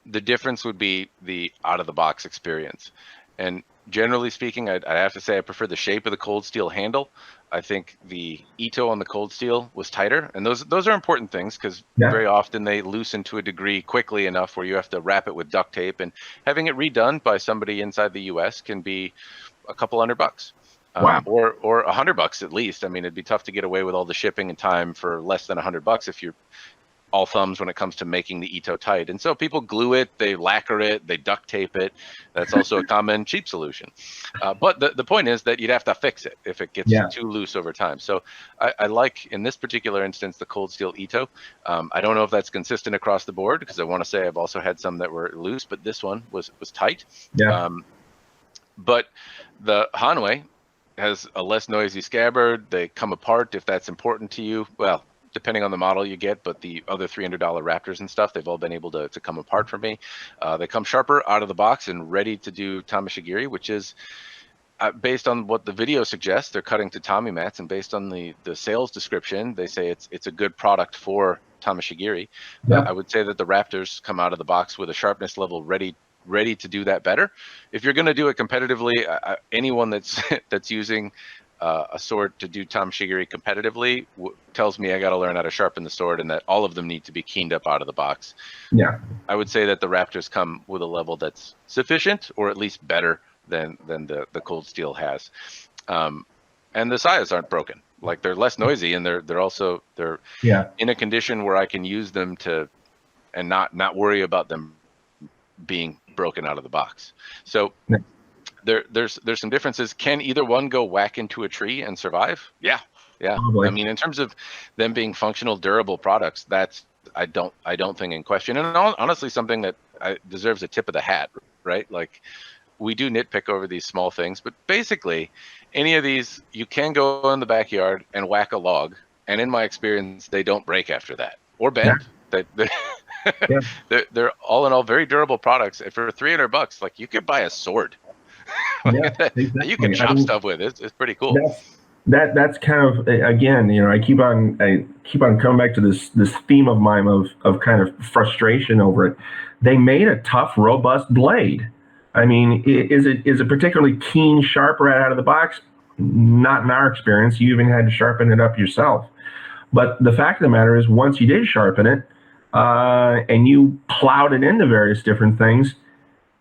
The difference would be the out of the box experience. And generally speaking, I have to say I prefer the shape of the Cold Steel handle. I think the Ito on the Cold Steel was tighter, and those are important things because very often they loosen to a degree quickly enough where you have to wrap it with duct tape, and having it redone by somebody inside the US can be a couple $100. Wow. Or $100 at least. I mean, it'd be tough to get away with all the shipping and time for less than $100 if you're all thumbs when it comes to making the Ito tight. And so people glue it, they lacquer it, they duct tape it. That's also a common cheap solution. But the point is that you'd have to fix it if it gets too loose over time. So I like, in this particular instance, the Cold Steel Ito. I don't know if that's consistent across the board, because I want to say I've also had some that were loose, but this one was tight. Yeah. But the Hanway has a less noisy scabbard. They come apart if that's important to you. Well, depending on the model you get, but the other $300 Raptors and stuff, they've all been able to come apart for me. They come sharper out of the box and ready to do tamashigiri, which is based on what the video suggests. They're cutting tatami mats, and based on the sales description, they say it's a good product for tamashigiri. I would say that the Raptors come out of the box with a sharpness level ready to do that better. If you're going to do it competitively, anyone that's using a sword to do tamashigiri competitively tells me I got to learn how to sharpen the sword, and that all of them need to be keened up out of the box. Yeah. I would say that the Raptors come with a level that's sufficient, or at least better than the Cold Steel has. And the sides aren't broken. Like, they're less noisy, and they're also in a condition where I can use them and not worry about them being broken out of the box. So there's some differences. Can either one go whack into a tree and survive? Yeah. Probably. I mean, in terms of them being functional, durable products, that's I don't think in question. And honestly, something that deserves a tip of the hat, right? Like, we do nitpick over these small things, but basically, any of these, you can go in the backyard and whack a log, and in my experience, they don't break after that or bend. They're all in all very durable products. And for $300, like, you could buy a sword. Exactly. You can chop stuff with. It's pretty cool. That's kind of, again, I keep on coming back to this theme of mine of kind of frustration over it. They made a tough, robust blade. I mean, is it particularly keen, sharp right out of the box? Not in our experience. You even had to sharpen it up yourself. But the fact of the matter is, once you did sharpen it, and you plowed it into various different things,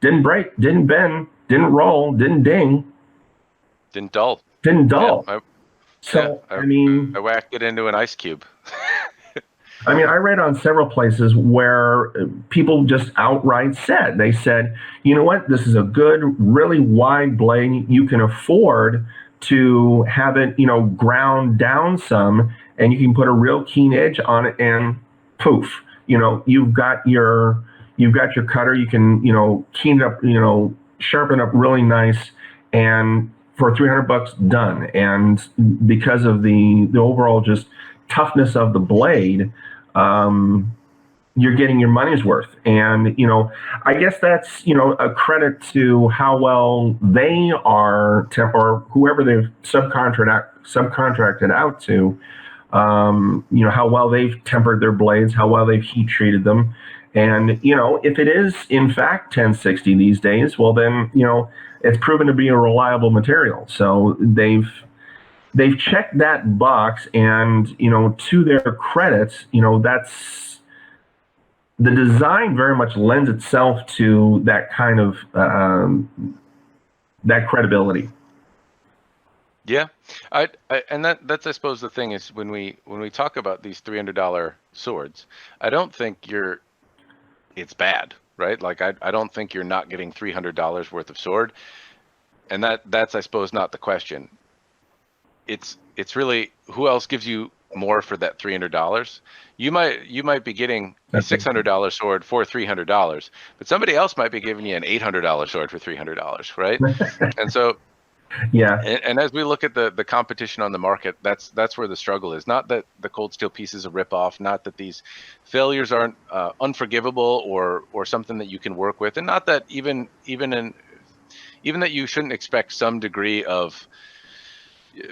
didn't break, didn't bend, didn't roll, didn't ding, didn't dull. I mean, I whacked it into an ice cube. I mean, I read on several places where people just outright they said, you know what, this is a good, really wide blade. You can afford to have it, ground down some, and you can put a real keen edge on it, and poof, you've got your cutter. You can, keen it up, sharpen up really nice, and for $300 done. And because of the overall just toughness of the blade, you're getting your money's worth. And I guess that's a credit to how well they are, or whoever they've subcontracted out to, how well they've tempered their blades, how well they've heat treated them. And if it is in fact 1060 these days, well then it's proven to be a reliable material. So they've checked that box, and to their credit, that's the design very much lends itself to that kind of that credibility. Yeah, and that's, I suppose, the thing is, when we talk about these $300 swords, I don't think it's bad. right? Like I don't think you're not getting $300 worth of sword, and that's I suppose not the question. It's really who else gives you more for that $300. You might be getting a That's it. $600 sword for $300, but somebody else might be giving you an $800 sword for $300, right? And so Yeah. and as we look at the competition on the market, that's where the struggle is. Not that the Cold Steel piece is a ripoff, not that these failures aren't unforgivable or something that you can work with, and not that even that you shouldn't expect some degree of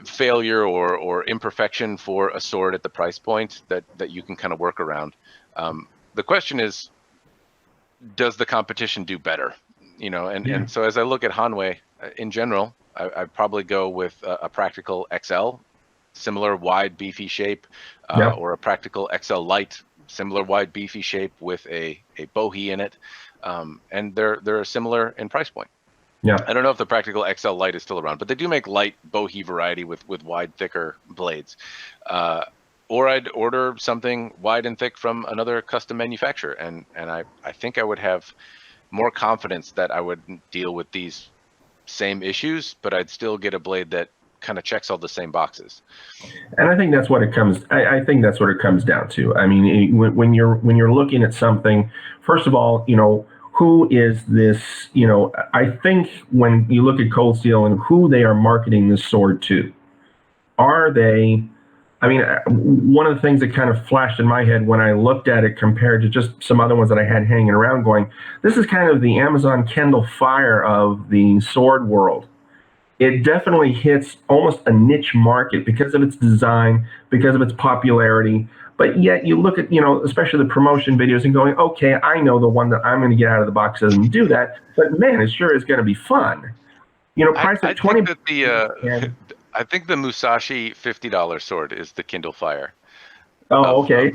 failure or imperfection for a sword at the price point that you can kind of work around. The question is, does the competition do better? And so as I look at Hanwei in general, I'd probably go with a practical XL, similar wide beefy shape, Yep. or a practical XL light, similar wide beefy shape with a bohie in it, and they're similar in price point. Yeah. I don't know if the practical XL light is still around, but they do make light bohie variety with wide, thicker blades. Or I'd order something wide and thick from another custom manufacturer, and I think I would have more confidence that I would deal with these same issues, but I'd still get a blade that kind of checks all the same boxes. And I think that's what it comes. I think that's what it comes down to. I mean, when you're looking at something, first of all, who is this? I think when you look at Cold Steel and who they are marketing this sword to, are they? I mean, one of the things that kind of flashed in my head when I looked at it compared to just some other ones that I had hanging around, going, this is kind of the Amazon Kindle Fire of the sword world. It definitely hits almost a niche market because of its design, because of its popularity. But yet you look at, especially the promotion videos and going, okay, I know the one that I'm going to get out of the box doesn't do that. But man, it sure is going to be fun. Price I of 20. think that the I think the Musashi $50 sword is the Kindle Fire. Oh, okay.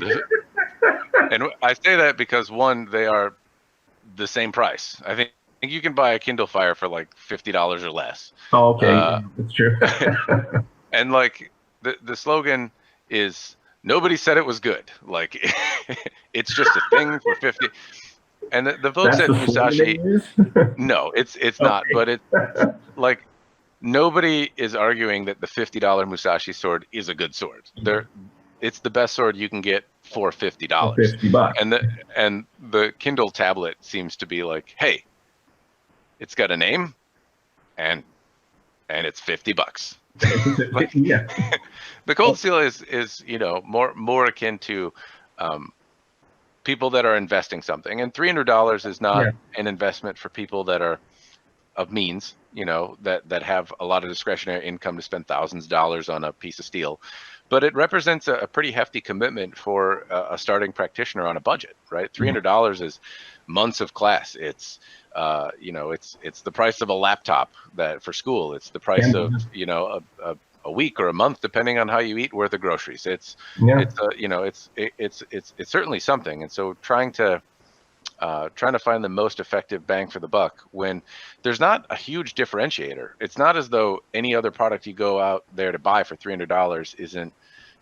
And I say that because one, they are the same price. I think you can buy a Kindle Fire for like $50 or less. Oh, okay. That's true. And like the slogan is, nobody said it was good. Like it's just a thing for 50. And the folks That's at the Musashi, no, it's not, but it's like nobody is arguing that the $50 Musashi sword is a good sword. It's the best sword you can get for $50. $50. And the Kindle tablet seems to be like, hey, it's got a name and it's $50. Like, yeah. The Cold Steel is more akin to people that are investing something, and $300 is not an investment for people that are of means, that have a lot of discretionary income to spend thousands of dollars on a piece of steel. But it represents a pretty hefty commitment for a starting practitioner on a budget, right? $300 is months of class. It's it's the price of a laptop that for school. It's the price of a week or a month, depending on how you eat, worth of groceries. It's certainly something. And so trying to find the most effective bang for the buck when there's not a huge differentiator. It's not as though any other product you go out there to buy for $300 isn't.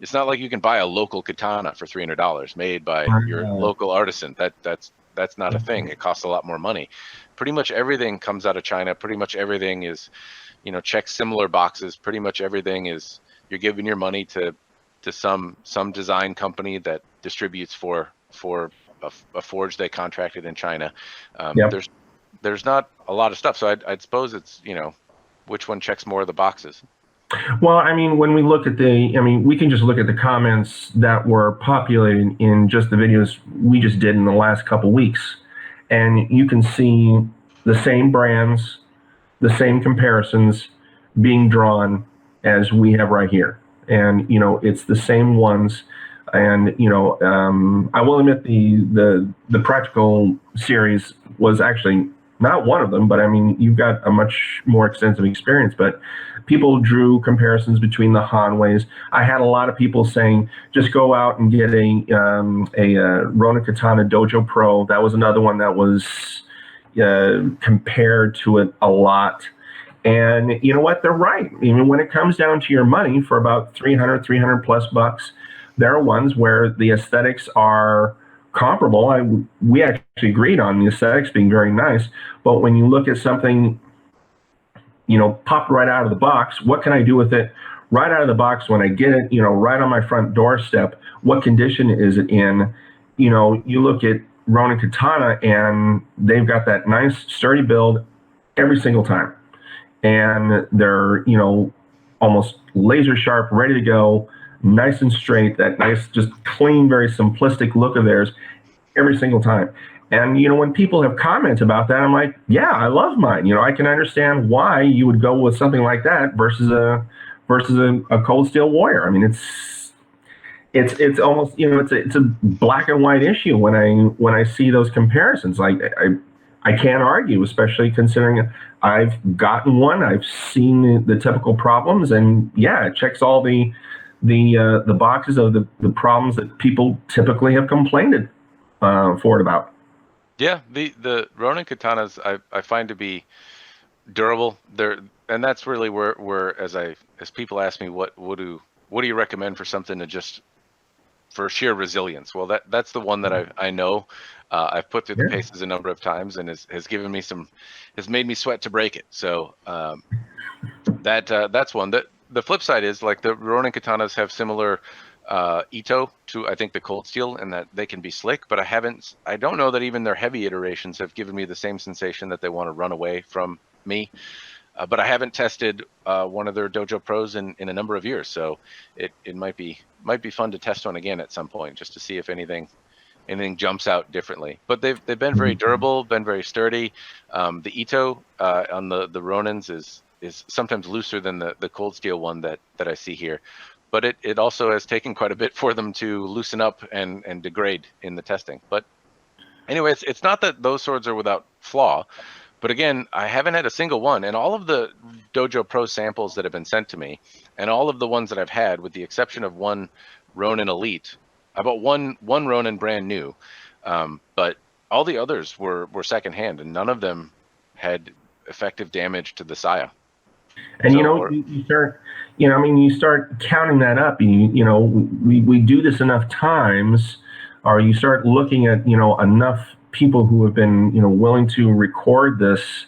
It's not like you can buy a local katana for $300 made by your local artisan. That's not a thing. It costs a lot more money. Pretty much everything comes out of China. Pretty much everything is, checks similar boxes. Pretty much everything is you're giving your money to some design company that distributes for a forge they contracted in China. There's not a lot of stuff. So I'd suppose it's, which one checks more of the boxes. Well, I mean, when we look at we can just look at the comments that were populated in just the videos we just did in the last couple weeks. And you can see the same brands, the same comparisons being drawn as we have right here. And, it's the same ones. And, I will admit the practical series was actually not one of them, but I mean, you've got a much more extensive experience, but people drew comparisons between the Hanweis. I had a lot of people saying, just go out and get a Rona Katana Dojo Pro. That was another one that was compared to it a lot. And you know what? They're right. Even when it comes down to your money for about 300 plus bucks, there are ones where the aesthetics are comparable. We actually agreed on the aesthetics being very nice, but when you look at something, popped right out of the box, what can I do with it right out of the box when I get it, right on my front doorstep? What condition is it in? You look at Ronin Katana, and they've got that nice sturdy build every single time, and they're almost laser sharp, ready to go, nice and straight. That nice, just clean, very simplistic look of theirs every single time. And when people have comments about that, I'm like, yeah, I love mine. I can understand why you would go with something like that versus a Cold Steel Warrior. I mean, it's almost it's a black and white issue when I see those comparisons. Like I can't argue, especially considering I've gotten one, I've seen the typical problems, and yeah, it checks all the boxes of the problems that people typically have complained for it about. Yeah, the Ronin katanas I find to be durable. And that's really where as people ask me what do you recommend for something to just for sheer resilience. Well, that's the one that I know. I've put through the paces a number of times, and has given me has made me sweat to break it. So that's one. The flip side is like the Ronin katanas have similar Ito to I think the Cold Steel, and that they can be slick, but I don't know that even their heavy iterations have given me the same sensation that they want to run away from me. But I haven't tested one of their Dojo Pros in a number of years, so it might be fun to test one again at some point just to see if anything jumps out differently. But they've been very durable, been very sturdy. The Ito on the Ronins is sometimes looser than the Cold Steel one that I see here. But it also has taken quite a bit for them to loosen up and degrade in the testing. But anyway, it's not that those swords are without flaw. But again, I haven't had a single one. And all of the Dojo Pro samples that have been sent to me, and all of the ones that I've had, with the exception of one Ronin Elite, I bought one Ronin brand new. But all the others were secondhand, and none of them had effective damage to the saya. And you start, you start counting that up. We do this enough times, or you start looking at enough people who have been willing to record this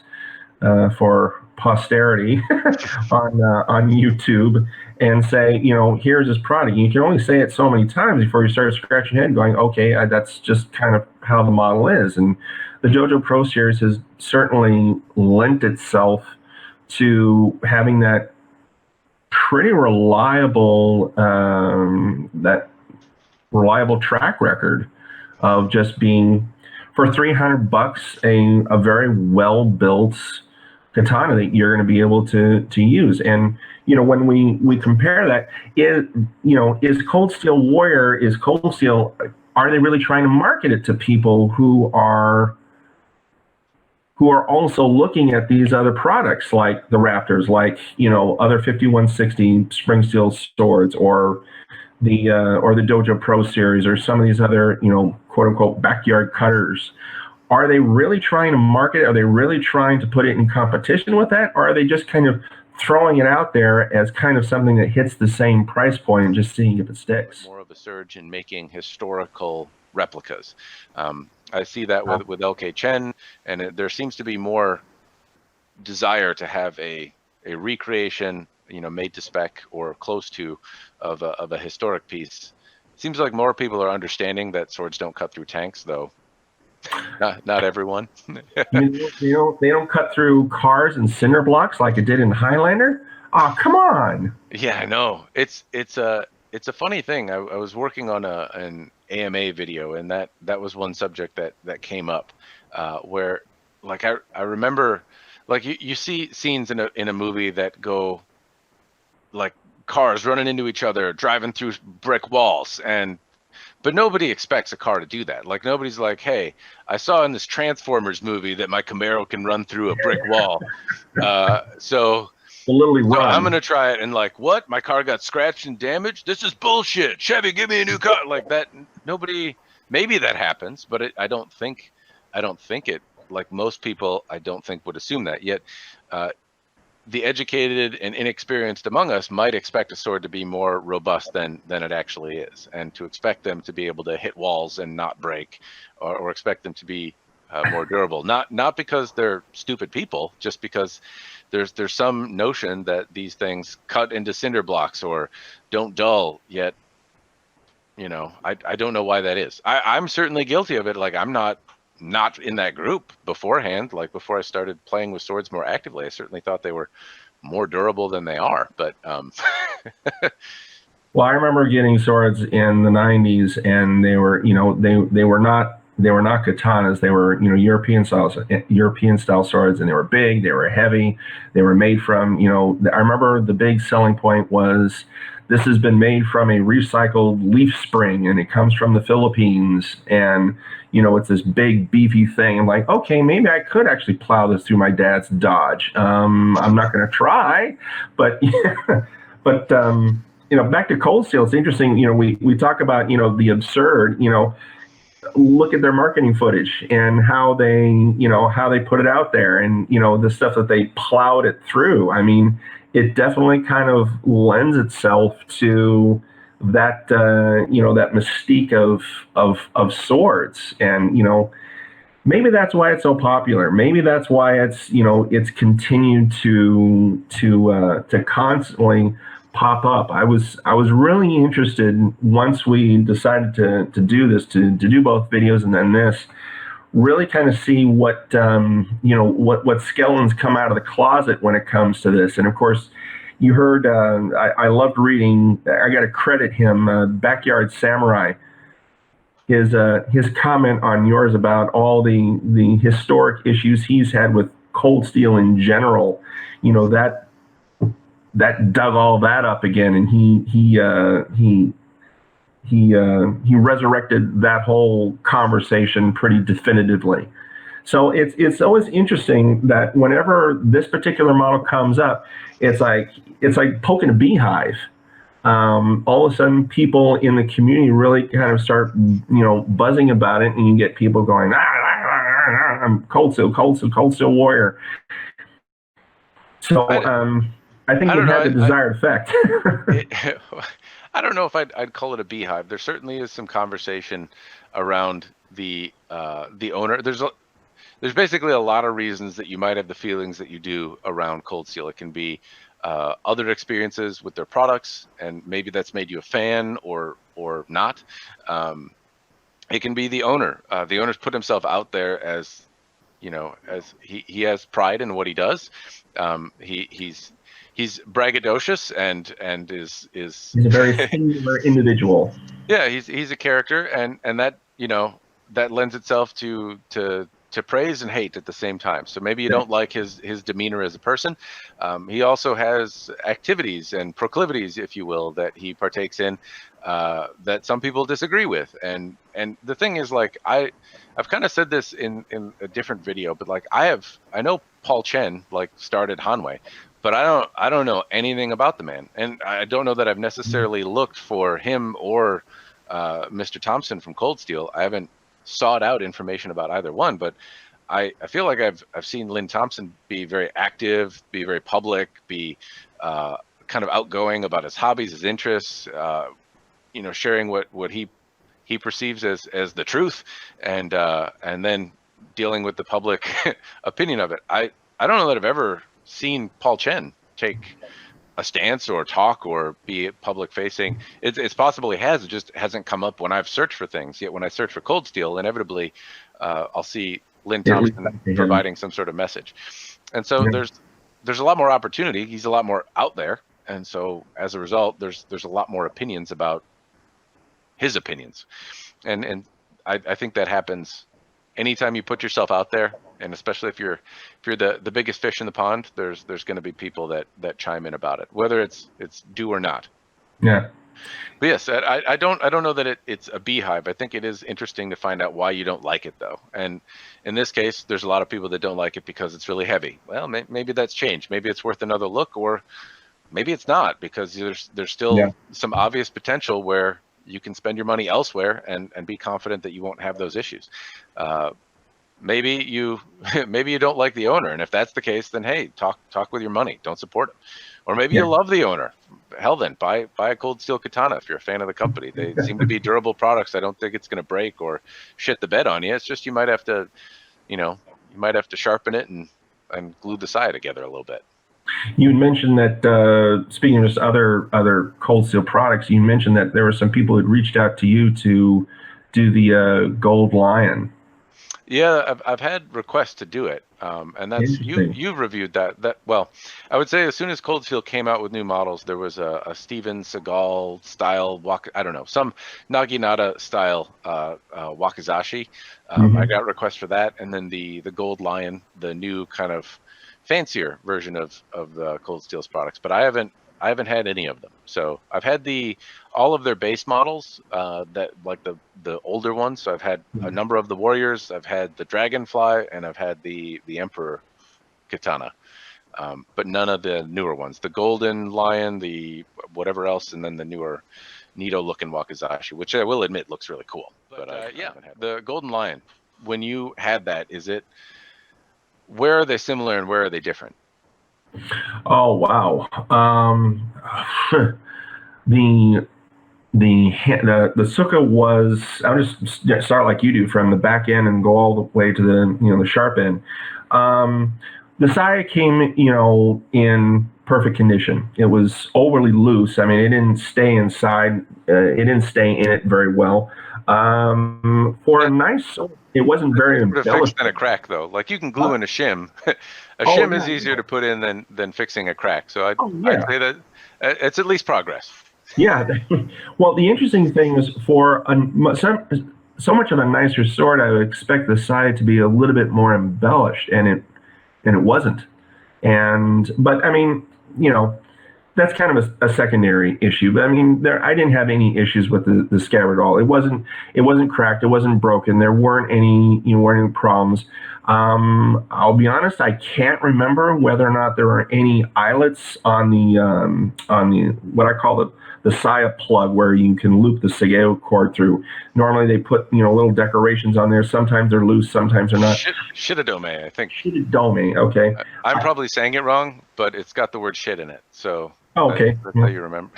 for posterity on YouTube and say, here's this product. You can only say it so many times before you start scratching your head, going, okay, that's just kind of how the model is. And the Dojo Pro series has certainly lent itself to having that pretty reliable track record of just being, for $300, a very well built katana that you're going to be able to use. And when we compare that, is Cold Steel Warrior, are they really trying to market it to people who are also looking at these other products like the Raptors, like other 5160 spring steel swords, or the Dojo Pro series, or some of these other quote unquote backyard cutters? Are they really trying to market it? Are they really trying to put it in competition with that, or are they just kind of throwing it out there as kind of something that hits the same price point and just seeing if it sticks? More of a surge in making historical replicas. I see that with LK Chen, and there seems to be more desire to have a recreation, made to spec or close to, of a historic piece. Seems like more people are understanding that swords don't cut through tanks, though. Not everyone. They don't cut through cars and cinder blocks like it did in Highlander. Oh, come on. Yeah, I know. It's a funny thing. I was working on an AMA video, and that was one subject that came up, where like I remember, like you see scenes in a movie that go like cars running into each other, driving through brick walls, but nobody expects a car to do that. Like nobody's like, hey, I saw in this Transformers movie that my Camaro can run through a brick wall, so I'm gonna try it, and like, what? My car got scratched and damaged? This is bullshit. Chevy, give me a new car. Like that. Nobody. Maybe that happens, but I don't think it. Like most people, I don't think would assume that. Yet, the educated and inexperienced among us might expect a sword to be more robust than it actually is, and to expect them to be able to hit walls and not break, or expect them to be more durable. Not because they're stupid people, just because there's some notion that these things cut into cinder blocks or don't dull. Yet, I don't know why that is. I'm certainly guilty of it. Like, I'm not in that group beforehand. Like, before I started playing with swords more actively, I certainly thought they were more durable than they are. But Well, I remember getting swords in the '90s, and they were, they were not katanas. They were, European style swords, and they were big. They were heavy. They were made from, I remember the big selling point was this has been made from a recycled leaf spring, and it comes from the Philippines, and it's this big beefy thing. I'm like, okay, maybe I could actually plow this through my dad's Dodge. I'm not going to try, but but back to Cold Steel, it's interesting. We talk about the absurd. Look at their marketing footage and how they put it out there, and the stuff that they plowed it through. I mean, it definitely kind of lends itself to that that mystique of swords, and maybe that's why it's so popular. Maybe that's why it's continued to constantly pop up. I was really interested once we decided to do this, to do both videos and then this, really kind of see what what skeletons come out of the closet when it comes to this. And of course, you heard I loved reading. I got to credit him, Backyard Samurai. His comment on yours about all the historic issues he's had with Cold Steel in general, that dug all that up again, and he resurrected that whole conversation pretty definitively. So it's always interesting that whenever this particular model comes up, it's like poking a beehive. All of a sudden, people in the community really kind of start, buzzing about it, and you get people going, I'm Cold Steel Warrior. So I think it had the desired effect. I don't know if I'd call it a beehive. There certainly is some conversation around the owner. There's basically a lot of reasons that you might have the feelings that you do around Cold Steel. It can be other experiences with their products, and maybe that's made you a fan or not. It can be the owner. The owner's put himself out there as as he has pride in what he does. He's braggadocious and is he's a very singular individual. Yeah, he's a character, and that that lends itself to praise and hate at the same time. So maybe you don't like his demeanor as a person. He also has activities and proclivities, if you will, that he partakes in that some people disagree with. And the thing is, like, I've kind of said this in a different video, but like I know Paul Chen started Hanwei, but I don't know anything about the man, and I don't know that I've necessarily looked for him or Mr. Thompson from Cold Steel. I haven't sought out information about either one, but I feel like I've seen Lynn Thompson be very active, be very public, be kind of outgoing about his hobbies, his interests, sharing what he perceives as the truth, and then dealing with the public opinion of it. I don't know that I've ever seen Paul Chen take a stance or talk or be public facing. It's possible he has. It just hasn't come up when I've searched for things. Yet when I search for Cold Steel, inevitably I'll see Lynn Thompson providing some sort of message. And so there's a lot more opportunity. He's a lot more out there, and so as a result, there's a lot more opinions about his opinions, and I think that happens anytime you put yourself out there, and especially if you're the biggest fish in the pond, there's going to be people that chime in about it, whether it's due or not. Yeah. But yes, I don't know that it's a beehive. I think it is interesting to find out why you don't like it, though. And in this case, there's a lot of people that don't like it because it's really heavy. Well, maybe that's changed. Maybe it's worth another look, or maybe it's not, because there's still some obvious potential where you can spend your money elsewhere and be confident that you won't have those issues. maybe you maybe you don't like the owner, and if that's the case, then hey, talk with your money. Don't support him. Or maybe Yeah. you love the owner. Hell, then buy a Cold Steel Katana if you're a fan of the company. They seem to be durable products. I don't think it's going to break or shit the bed on you. It's just you might have to, sharpen it and glue the side together a little bit. You mentioned that speaking of just other Cold Steel products, you mentioned that there were some people who had reached out to you to do the Gold Lion. Yeah, I've had requests to do it, and that's Interesting. you've reviewed that. Well, I would say as soon as Cold Steel came out with new models, there was a Steven Seagal style I don't know, some Naginata style wakizashi. I Hmm. got requests for that, and then the Gold Lion, the new kind of fancier version of the Cold Steel's products. But I haven't had any of them. So I've had all of their base models, that like the older ones. So I've had a number of the Warriors. I've had the Dragonfly, and I've had the Emperor Katana. But none of the newer ones. The Golden Lion, the whatever else, and then the newer Nito looking Wakizashi, which I will admit looks really cool. But yeah, the Golden Lion. When you had that, where are they similar and where are they different? Oh wow. The the Suka was. I'll just start like you do from the back end and go all the way to the sharp end. Um, the Saya came in perfect condition. It was overly loose. I mean, it didn't stay inside. It didn't stay in it very well. For a nice sword, it wasn't very Easier to fix embellished. than a crack, though. Like you can glue in a shim. A Oh shim is yeah. easier to put in than fixing a crack. So Oh I'd yeah. say that it's at least progress. Yeah. Well, the interesting thing is for so much of a nicer sword, I would expect the side to be a little bit more embellished, and it wasn't. But I mean, you know, that's kind of a secondary issue. But I mean, I didn't have any issues with the scabbard at all. It wasn't cracked. It wasn't broken. There weren't any problems. I'll be honest. I can't remember whether or not there were any eyelets on the what I call the Saya plug where you can loop the Segeo cord through. Normally they put little decorations on there. Sometimes they're loose. Sometimes they're not. Shitadome, I think. Shitadome. Okay. I'm probably saying it wrong, but it's got the word shit in it. So Okay. that's how you remember.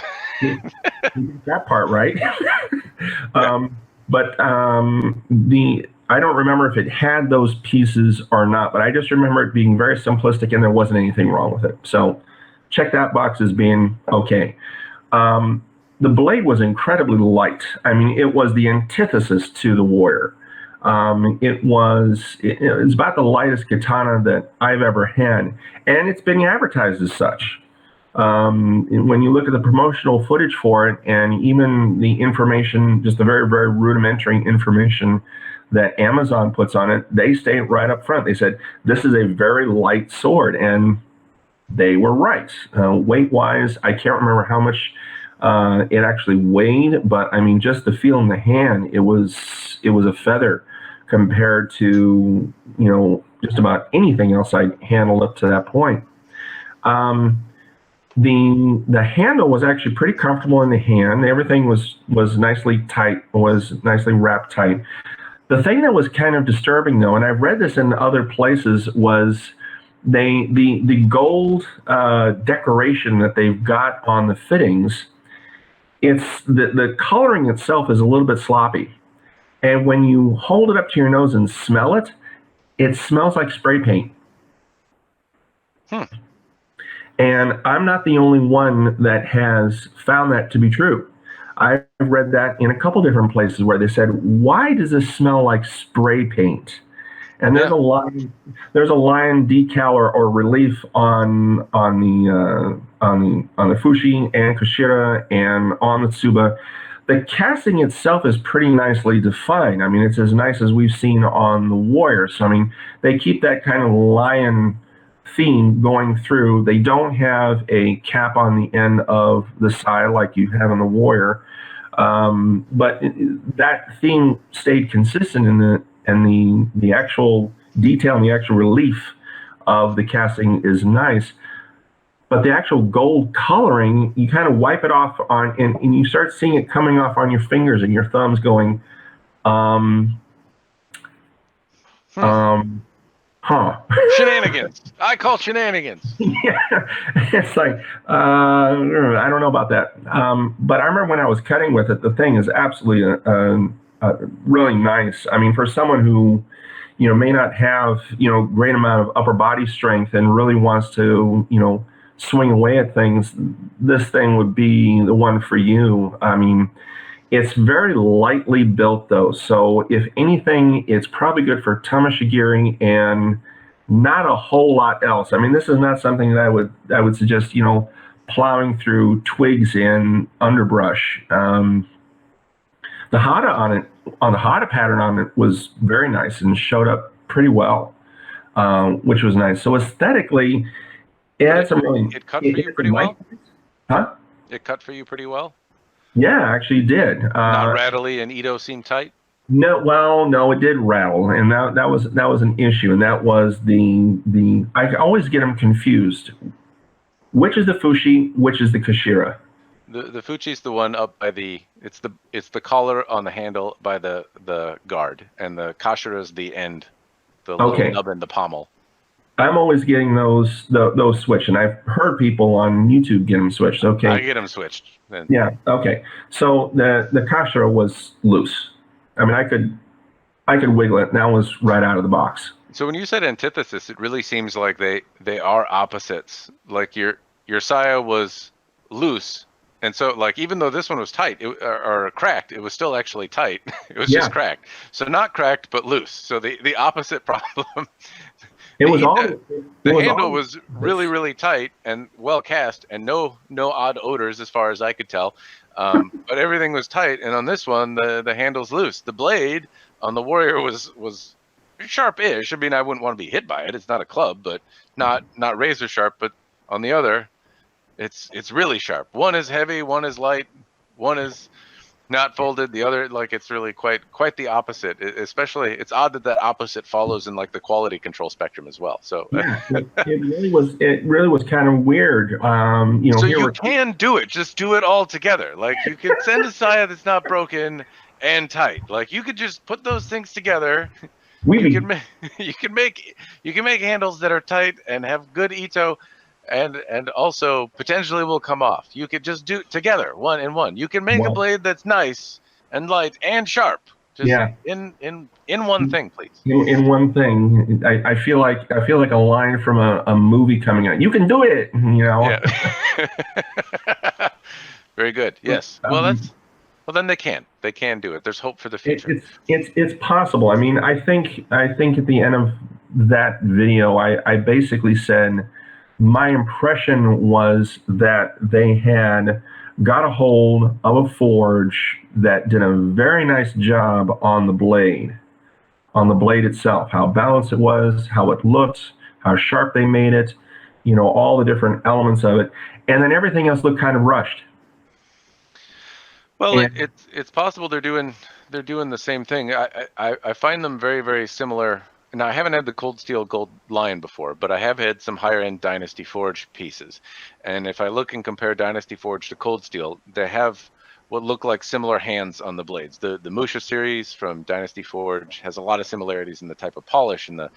That part right. Yeah. But the I don't remember if it had those pieces or not, but I just remember it being very simplistic and there wasn't anything wrong with it. So check that box as being okay. Um, the blade was incredibly light. I mean, it was the antithesis to the Warrior. It's about the lightest katana that I've ever had, and it's been advertised as such. When you look at the promotional footage for it and even the information, just the very, very rudimentary information that Amazon puts on it, they state right up front. They said, this is a very light sword. And they were right. Weight wise, I can't remember how much it actually weighed, but I mean, just the feel in the hand, it was a feather compared to, just about anything else I handled up to that point. Um, the handle was actually pretty comfortable in the hand. Everything was nicely tight, was nicely wrapped tight. The thing that was kind of disturbing though, and I've read this in other places, was the gold decoration that they've got on the fittings. It's the coloring itself is a little bit sloppy, and when you hold it up to your nose and smell it, it smells like spray paint. Hmm. And I'm not the only one that has found that to be true. I've read that in a couple different places where they said, "Why does this smell like spray paint?" And there's Yeah. a line decal or relief on the Fushi and Kushira and on the Tsuba. The casting itself is pretty nicely defined. I mean, it's as nice as we've seen on the Warrior. So I mean, they keep that kind of lion theme going through. They don't have a cap on the end of the side like you have in the Warrior, but that theme stayed consistent in the actual detail and the actual relief of the casting is nice. But the actual gold coloring, you kind of wipe it off and you start seeing it coming off on your fingers and your thumbs going, um, Um, huh. Shenanigans. I call shenanigans. Yeah, it's like I don't know about that. But I remember when I was cutting with it, the thing is absolutely really nice. I mean, for someone who may not have great amount of upper body strength and really wants to swing away at things, this thing would be the one for you. I mean, it's very lightly built though, so if anything, it's probably good for tamashigiri and not a whole lot else. I mean, this is not something that I would suggest, plowing through twigs and underbrush. The hata on the hata pattern on it was very nice and showed up pretty well, which was nice. So aesthetically, it had some really. It cut for you pretty well. Huh? It cut for you pretty well. Yeah, actually did. Not rattly, and Ito seemed tight. No, well, no, it did rattle, and that was an issue, and that was the I always get them confused. Which is the fushi? Which is the kashira? The fuchi's the one up by it's the collar on the handle by the guard, and the kashira's the end, the little nub in the pommel. I'm always getting those switched, and I've heard people on YouTube get them switched. Okay, I get them switched. Yeah. Okay. So the kashira was loose. I mean, I could wiggle it. And that was right out of the box. So when you said antithesis, it really seems like they are opposites. Like your saya was loose, and so like even though this one was tight or cracked, it was still actually tight. It was just cracked. So not cracked, but loose. So the opposite problem. The handle was really, really tight and well cast, and no odd odors as far as I could tell. But everything was tight, and on this one, the handle's loose. The blade on the Warrior was sharp-ish. I mean, I wouldn't want to be hit by it. It's not a club, but not razor sharp. But on the other, it's really sharp. One is heavy, one is light, one is not folded. The other, like, it's really quite the opposite. Especially, it's odd that opposite follows in like the quality control spectrum as well. So yeah, it really was. It really was kind of weird. So you can do it. Just do it all together. Like you could send a saya that's not broken and tight. Like you could just put those things together. You can make handles that are tight and have good ito. And also potentially will come off. You could just do together, one in one. You can make a blade that's nice and light and sharp. Just in one thing, please. In one thing. I feel like a line from a movie coming out. You can do it, Yeah. Very good. Yes. Well, then they can do it. There's hope for the future. It's possible. I mean, I think at the end of that video, I basically said, my impression was that they had got a hold of a forge that did a very nice job on the blade itself, how balanced it was, how it looked, how sharp they made it, all the different elements of it, and then everything else looked kind of rushed. Well, it's possible they're doing the same thing. I find them very, very similar. Now, I haven't had the Cold Steel Gold Lion before, but I have had some higher-end Dynasty Forge pieces. And if I look and compare Dynasty Forge to Cold Steel, they have what look like similar hands on the blades. The Musha series from Dynasty Forge has a lot of similarities in the type of polish and the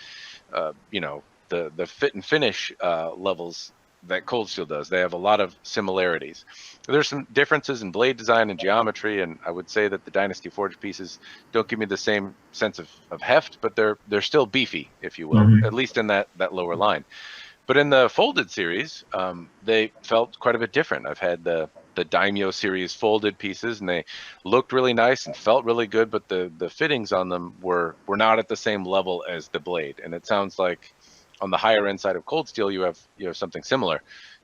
fit and finish levels that Cold Steel does. They have a lot of similarities. There's some differences in blade design and geometry, and I would say that the Dynasty Forge pieces don't give me the same sense of heft, but they're still beefy, if you will, at least in that lower line. But in the folded series, they felt quite a bit different. I've had the Daimyo series folded pieces, and they looked really nice and felt really good, but the fittings on them were not at the same level as the blade. And it sounds like on the higher end side of Cold Steel, you have something similar.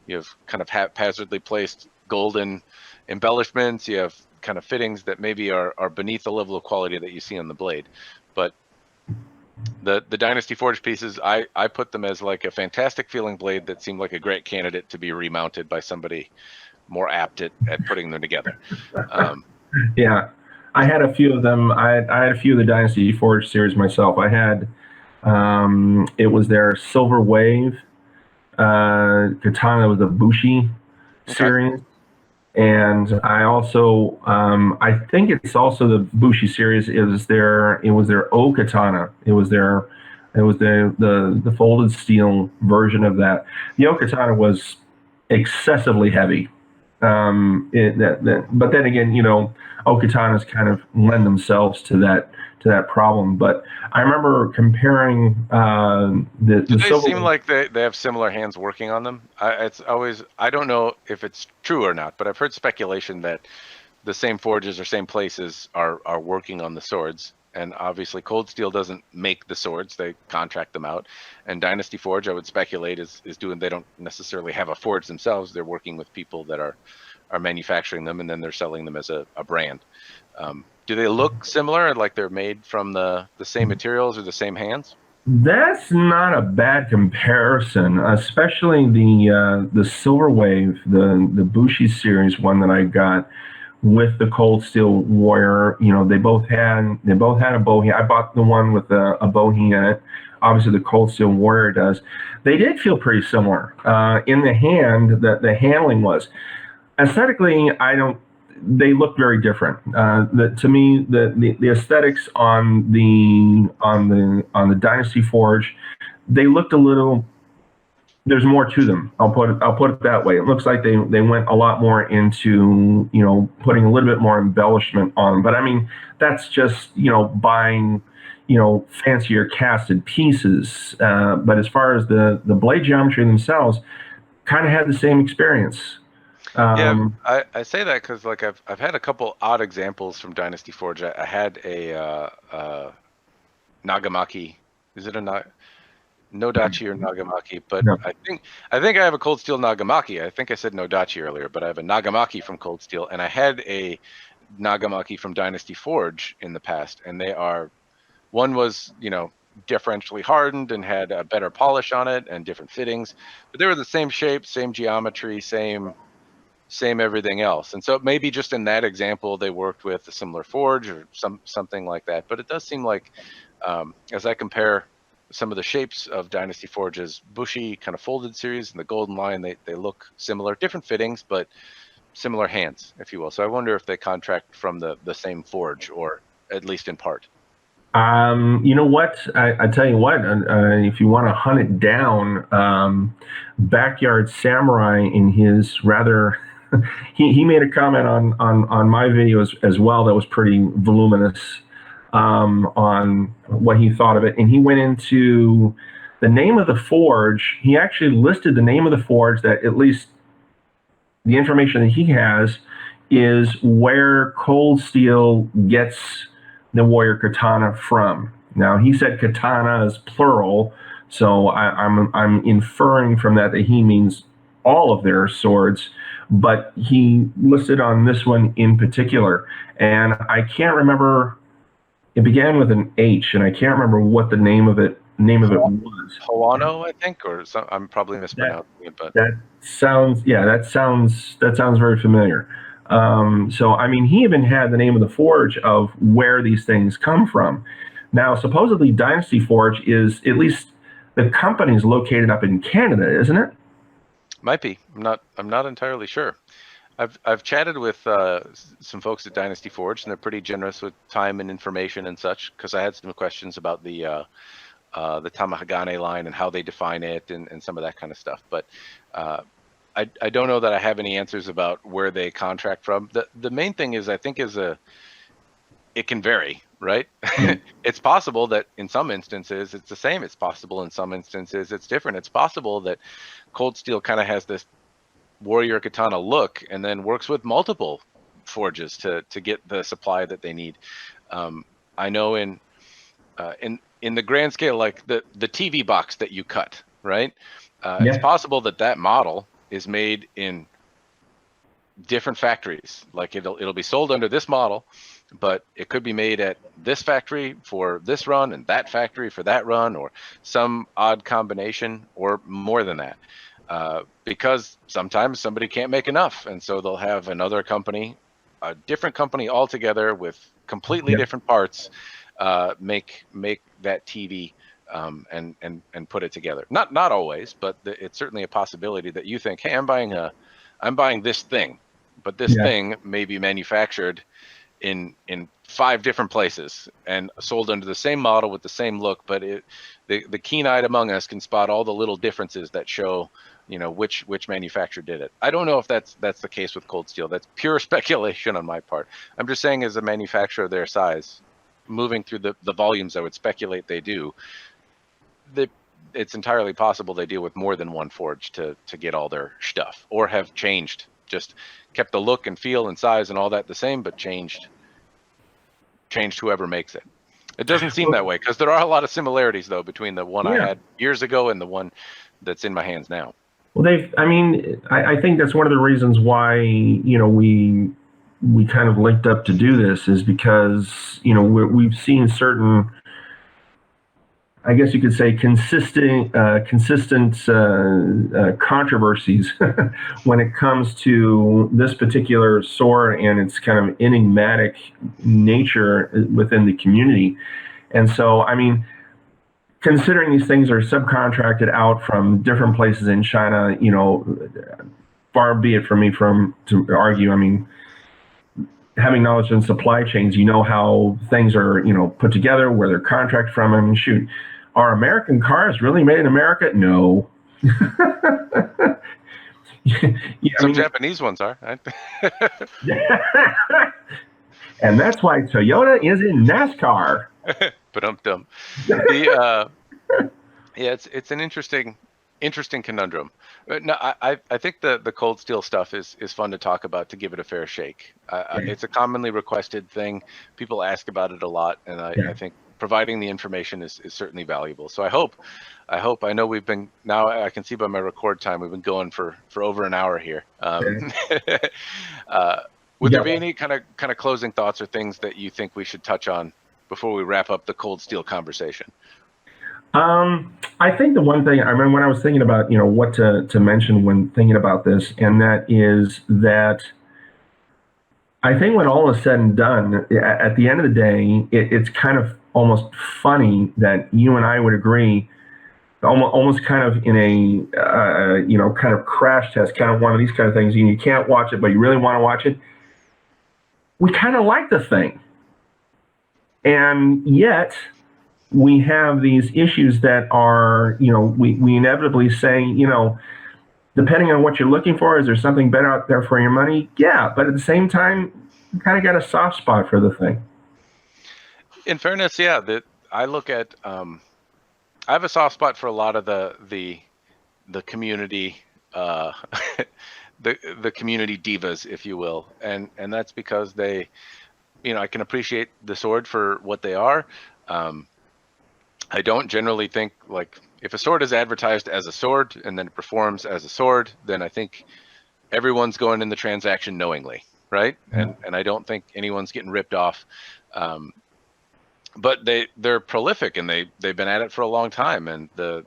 You have kind of haphazardly placed golden embellishments. You have kind of fittings that maybe are beneath the level of quality that you see on the blade. But the Dynasty Forge pieces, I put them as like a fantastic feeling blade that seemed like a great candidate to be remounted by somebody more apt at putting them together. Yeah, I had a few of them. I had a few of the Dynasty Forge series myself. I had it was their Silver Wave katana with the Bushi series, And I also, I think it's also the Bushi series. It was their O Katana. It was the folded steel version of that. The O Katana was excessively heavy. But then again, Okatanas kind of lend themselves to that problem. But I remember comparing Do the they seem silver. like they have similar hands working on them? It's always, I don't know if it's true or not, but I've heard speculation that the same forges or same places are working on the swords. And obviously, Cold Steel doesn't make the swords; they contract them out. And Dynasty Forge, I would speculate, is doing. They don't necessarily have a forge themselves; they're working with people that are manufacturing them, and then they're selling them as a brand. Do they look similar, like they're made from the same materials or the same hands? That's not a bad comparison, especially the Silver Wave, the Bushi series one that I got with the Cold Steel Warrior. They both had a bohia. I bought the one with a bohia in it. Obviously, the Cold Steel Warrior does. They did feel pretty similar in the hand. That the handling was aesthetically. I don't. They look very different. To me, the aesthetics on the Dynasty Forge, they looked a little. There's more to them. I'll put it that way. It looks like they went a lot more into putting a little bit more embellishment on them. But I mean that's just buying fancier casted pieces. But as far as the blade geometry themselves, kind of had the same experience. Yeah, Um, I say that because like I've had a couple odd examples from Dynasty Forge. I had a Nagamaki. Is it a Nodachi or Nagamaki? But no. I think I have a Cold Steel Nagamaki. I think I said Nodachi earlier, but I have a Nagamaki from Cold Steel, and I had a Nagamaki from Dynasty Forge in the past, and one was differentially hardened and had a better polish on it and different fittings, but they were the same shape, same geometry, same everything else. And so maybe just in that example, they worked with a similar forge or something like that. But it does seem like, as I compare some of the shapes of Dynasty Forge's Bushy kind of folded series and the Golden Line, they look similar, different fittings, but similar hands, if you will. So I wonder if they contract from the same forge, or at least in part. You know what? I tell you what. If you want to hunt it down, Backyard Samurai in his rather, he made a comment on my video as well that was pretty voluminous on what he thought of it, and he went into the name of the forge. He actually listed the name of the forge that at least the information that he has is where Cold Steel gets the Warrior Katana from. Now he said katana is plural, so I'm inferring from that he means all of their swords, but he listed on this one in particular, and I can't remember. It began with an H, and I can't remember what the name of it was. Hoano, I think, or I'm probably That mispronouncing it, but that sounds very familiar. So I mean, he even had the name of the forge of where these things come from. Now, supposedly, Dynasty Forge is at least the company is located up in Canada, isn't it? might be. I'm not entirely sure. I've chatted with some folks at Dynasty Forge, and they're pretty generous with time and information and such. Because I had some questions about the Tamahagane line and how they define it, and some of that kind of stuff. But I don't know that I have any answers about where they contract from. The main thing is, I think, it can vary, right? It's possible that in some instances it's the same. It's possible in some instances it's different. It's possible that Cold Steel kind of has this Warrior Katana look and then works with multiple forges to get the supply that they need. I know in the grand scale, like the TV box that you cut, right? It's Yeah. possible that model is made in different factories. Like it'll be sold under this model, but it could be made at this factory for this run and that factory for that run, or some odd combination, or more than that. Because sometimes somebody can't make enough, and so they'll have another company, a different company altogether with completely Yep. different parts, make that TV, and put it together. Not always, but it's certainly a possibility that you think, hey, I'm buying this thing, but this thing may be manufactured in 5 different places and sold under the same model with the same look, but the keen-eyed among us can spot all the little differences that show, you know, which manufacturer did it. I don't know if that's the case with Cold Steel. That's pure speculation on my part. I'm just saying, as a manufacturer of their size, moving through the volumes I would speculate they do, it's entirely possible they deal with more than one forge to get all their stuff, or have changed, just kept the look and feel and size and all that the same, but changed whoever makes it. It doesn't seem that way, because there are a lot of similarities though between the one I had years ago and the one that's in my hands now. Well, I think that's one of the reasons why, you know, we kind of linked up to do this, is because, you know, we've seen certain, I guess you could say, consistent controversies when it comes to this particular sword and its kind of enigmatic nature within the community. And so, I mean, considering these things are subcontracted out from different places in China, you know, far be it from me to argue. I mean, having knowledge in supply chains, you know how things are, you know, put together, where they're contracted from. I mean, shoot, are American cars really made in America? No. Some Japanese ones are. And that's why Toyota is in NASCAR. But it's an interesting conundrum. No, I think the Cold Steel stuff is fun to talk about, to give it a fair shake. It's a commonly requested thing. People ask about it a lot, and I think providing the information is certainly valuable. So I know we've been, now I can see by my record time, we've been going for over an hour here. Would there be any kind of closing thoughts or things that you think we should touch on before we wrap up the Cold Steel conversation? I think the one thing I remember when I was thinking about, you know, what to mention when thinking about this, and that is that I think when all is said and done, at the end of the day, it's kind of almost funny that you and I would agree, almost kind of in a, you know, kind of crash test, kind of one of these kind of things. You can't watch it, but you really want to watch it. We kind of like the thing. And yet we have these issues that are, you know, we inevitably say, you know, depending on what you're looking for, is there something better out there for your money? Yeah, but at the same time, you kind of got a soft spot for the thing. In fairness, yeah, I look at, I have a soft spot for a lot of the community, the community divas, if you will, and that's because they, you know, I can appreciate the sword for what they are. I don't generally think, like, if a sword is advertised as a sword and then it performs as a sword, then I think everyone's going in the transaction knowingly, right? And I don't think anyone's getting ripped off. But they're prolific, and they've been at it for a long time, and the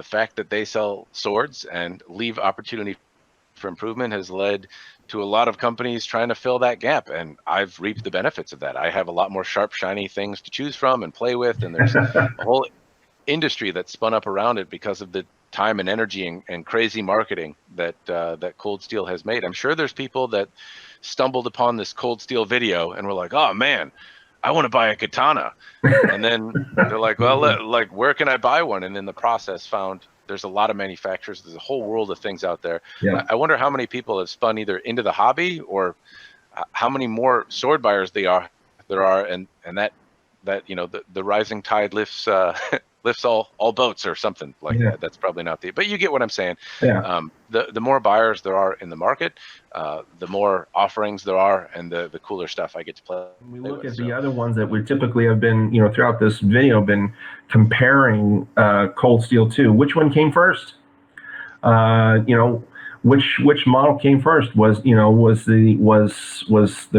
fact that they sell swords and leave opportunity for improvement has led to a lot of companies trying to fill that gap, and I've reaped the benefits of that. I have a lot more sharp, shiny things to choose from and play with, and there's a whole industry that's spun up around it because of the time and energy and crazy marketing that Cold Steel has made. I'm sure there's people that stumbled upon this Cold Steel video and were like, "Oh man, I want to buy a katana," and then they're like, "Well, like, where can I buy one?" And in the process found there's a lot of manufacturers. There's a whole world of things out there. Yeah. I wonder how many people have spun either into the hobby, or how many more sword buyers there are, and that you know, the rising tide lifts lifts all boats or something like that. That's probably not but you get what I'm saying. Yeah. The more buyers there are in the market, the more offerings there are, and the cooler stuff I get to play. We look at the other ones that we typically have been, you know, throughout this video, been comparing Cold Steel to. Which one came first? You know, which model came first? Was the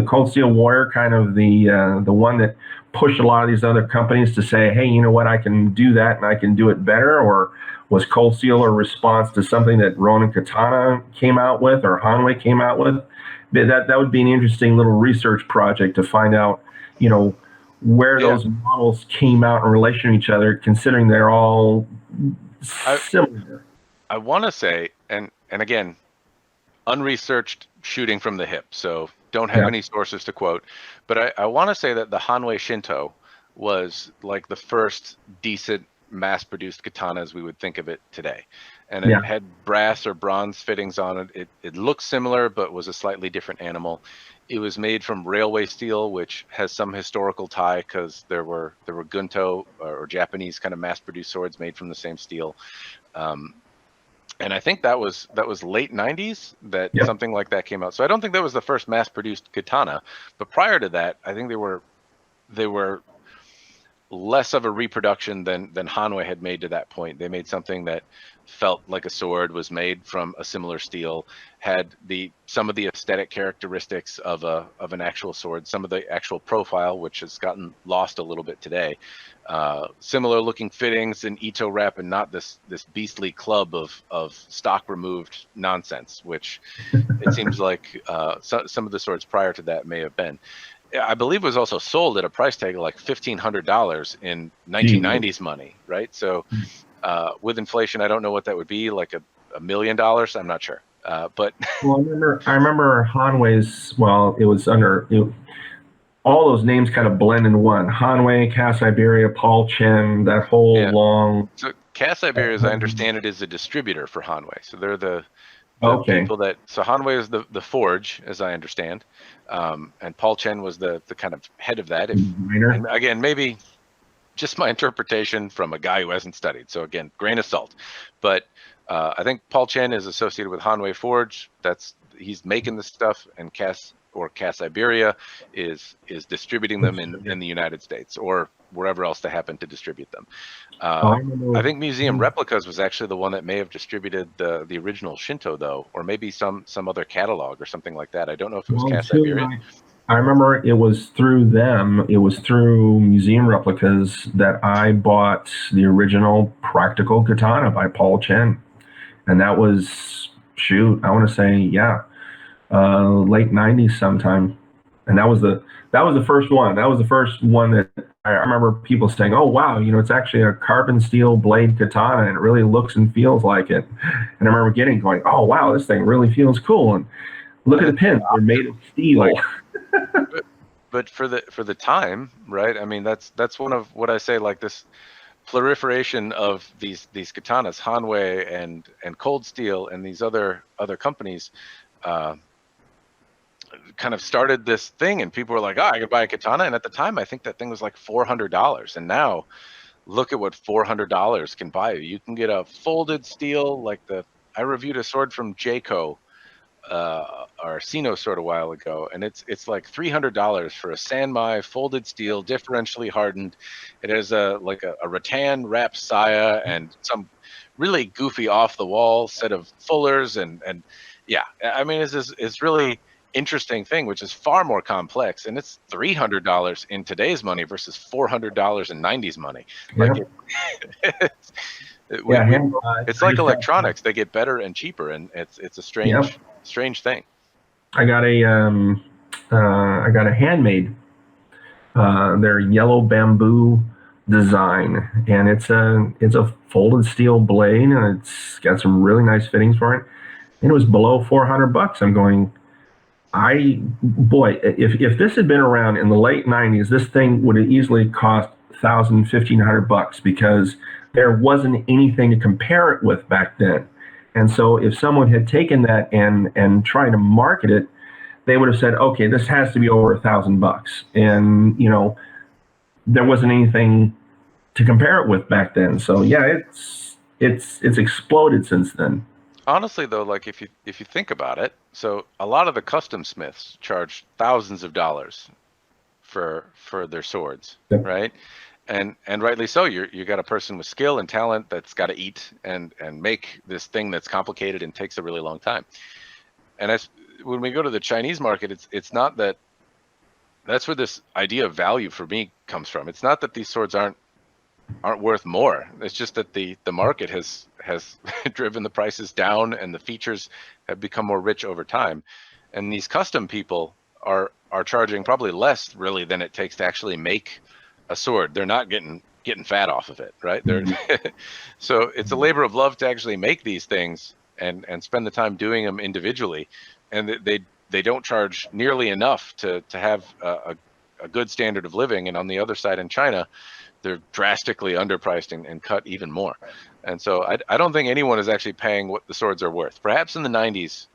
Cold Steel Warrior kind of the one that pushed a lot of these other companies to say, hey, you know what, I can do that and I can do it better? Or was Cold Steel a response to something that Ronin Katana came out with, or Hanwei came out with? That would be an interesting little research project to find out, you know, where those models came out in relation to each other, considering they're all similar. I want to say, and again, unresearched shooting from the hip, so don't have Yeah. any sources to quote. But I want to say that the Hanwei Shinto was like the first decent mass-produced katana as we would think of it today. And it Yeah. had brass or bronze fittings on it. It looked similar, but was a slightly different animal. It was made from railway steel, which has some historical tie because there were gunto or Japanese kind of mass-produced swords made from the same steel. And I think that was late 90s that Yep. something like that came out. So I don't think that was the first mass-produced katana, but prior to that, I think they were less of a reproduction than Hanwei had made to that point. They made something that felt like a sword, was made from a similar steel, had some of the aesthetic characteristics of an actual sword, some of the actual profile, which has gotten lost a little bit today. Similar looking fittings and Ito wrap, and not this beastly club of stock removed nonsense, which it seems like some of the swords prior to that may have been. I believe it was also sold at a price tag of like $1,500 in 1990s money, right? So with inflation, I don't know what that would be, like $1 million. I'm not sure. But Well, I remember Hanwei's. Well, it was under all those names kind of blend in one. Hanwei, Cass Iberia, Paul Chen, that whole yeah. long. So Cass Iberia, as I understand it, is a distributor for Hanwei. So they're the Okay. people that. So Hanwei is the forge, as I understand, and Paul Chen was the kind of head of that. And again, maybe just my interpretation from a guy who hasn't studied. So again, grain of salt. But I think Paul Chen is associated with Hanwei Forge. He's making the stuff, and Cass Iberia is distributing them in the United States or wherever else they happen to distribute them. I think Museum Replicas was actually the one that may have distributed the original Shinto, though, or maybe some other catalog or something like that. I don't know if it was Cass Iberia. I remember it was through them. It was through Museum Replicas that I bought the original practical katana by Paul Chen, and that was I want to say late '90s sometime, and that was the first one. That was the first one that I remember people saying, "Oh wow, it's actually a carbon steel blade katana, and it really looks and feels like it." And I remember going, "Oh wow, this thing really feels cool." And look at the pins; they're made of steel. But for the time, right? I mean, that's one of what I say, like this proliferation of these katanas, Hanwei and Cold Steel and these other companies, kind of started this thing, and people were like, "Oh, I could buy a katana." And at the time, I think that thing was like $400. And now, look at what $400 can buy you. You can get a folded steel, like I reviewed a sword from Jayco, or Sino sword a while ago, and it's like $300 for a Sanmai folded steel, differentially hardened. It has a rattan wrap saya and some really goofy off the wall set of fullers, and yeah, I mean, it's really interesting thing, which is far more complex, and it's $300 in today's money versus $400 in 90s money. Yeah. Like it's like electronics; they get better and cheaper, and it's a strange thing. I got a handmade. They're yellow bamboo design, and it's a folded steel blade, and it's got some really nice fittings for it. And it was below $400. I'm going, if this had been around in the late '90s, this thing would have easily cost $1,000, $1,500 because there wasn't anything to compare it with back then. And so if someone had taken that and tried to market it, they would have said, okay, this has to be over $1,000. And, there wasn't anything to compare it with back then. So yeah, it's exploded since then. Honestly, though, like if you think about it, so a lot of the custom smiths charge thousands of dollars for their swords, Yep. Right? And rightly so. You got a person with skill and talent that's got to eat and make this thing that's complicated and takes a really long time. And when we go to the Chinese market, it's not that's where this idea of value for me comes from. It's not that these swords aren't worth more. It's just that the market has driven the prices down, and the features have become more rich over time. And these custom people are charging probably less really than it takes to actually make a sword. They're not getting fat off of it, right? So it's a labor of love to actually make these things, and spend the time doing them individually, and they don't charge nearly enough to have a good standard of living. And on the other side in China, they're drastically underpriced and cut even more. And so I don't think anyone is actually paying what the swords are worth. Perhaps in the 90s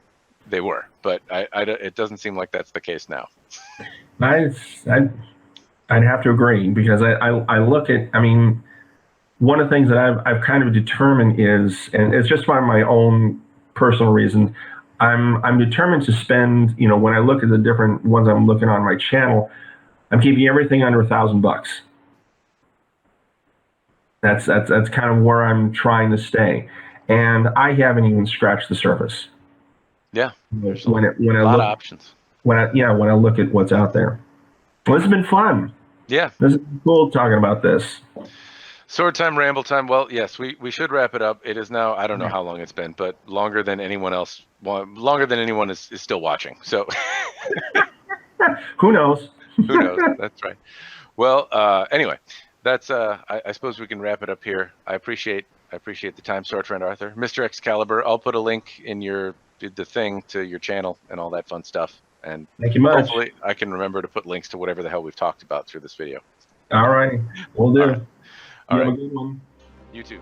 they were, but it doesn't seem like that's the case now. I'd have to agree, because I look at, I mean, one of the things that I've kind of determined is, and it's just by my own personal reason, I'm determined to spend, you know, when I look at the different ones I'm looking on my channel, I'm keeping everything under $1,000. That's kind of where I'm trying to stay, and I haven't even scratched the surface. Yeah, When I lot look, of options. when I look at what's out there. Well, this has been fun. Yeah. This is cool talking about this. Sword time, ramble time. Well, yes, we should wrap it up. It is now, I don't know how long it's been, but longer than anyone else, longer than anyone is still watching. So Who knows? who knows? That's right. Well, anyway, that's I suppose we can wrap it up here. I appreciate the time, Sword Friend Arthur. Mr. Excalibur, I'll put a link in the thing to your channel and all that fun stuff. And Thank you much. hopefully I can remember to put links to whatever the hell we've talked about through this video. All right. We'll do. All right. You have a good one. You too.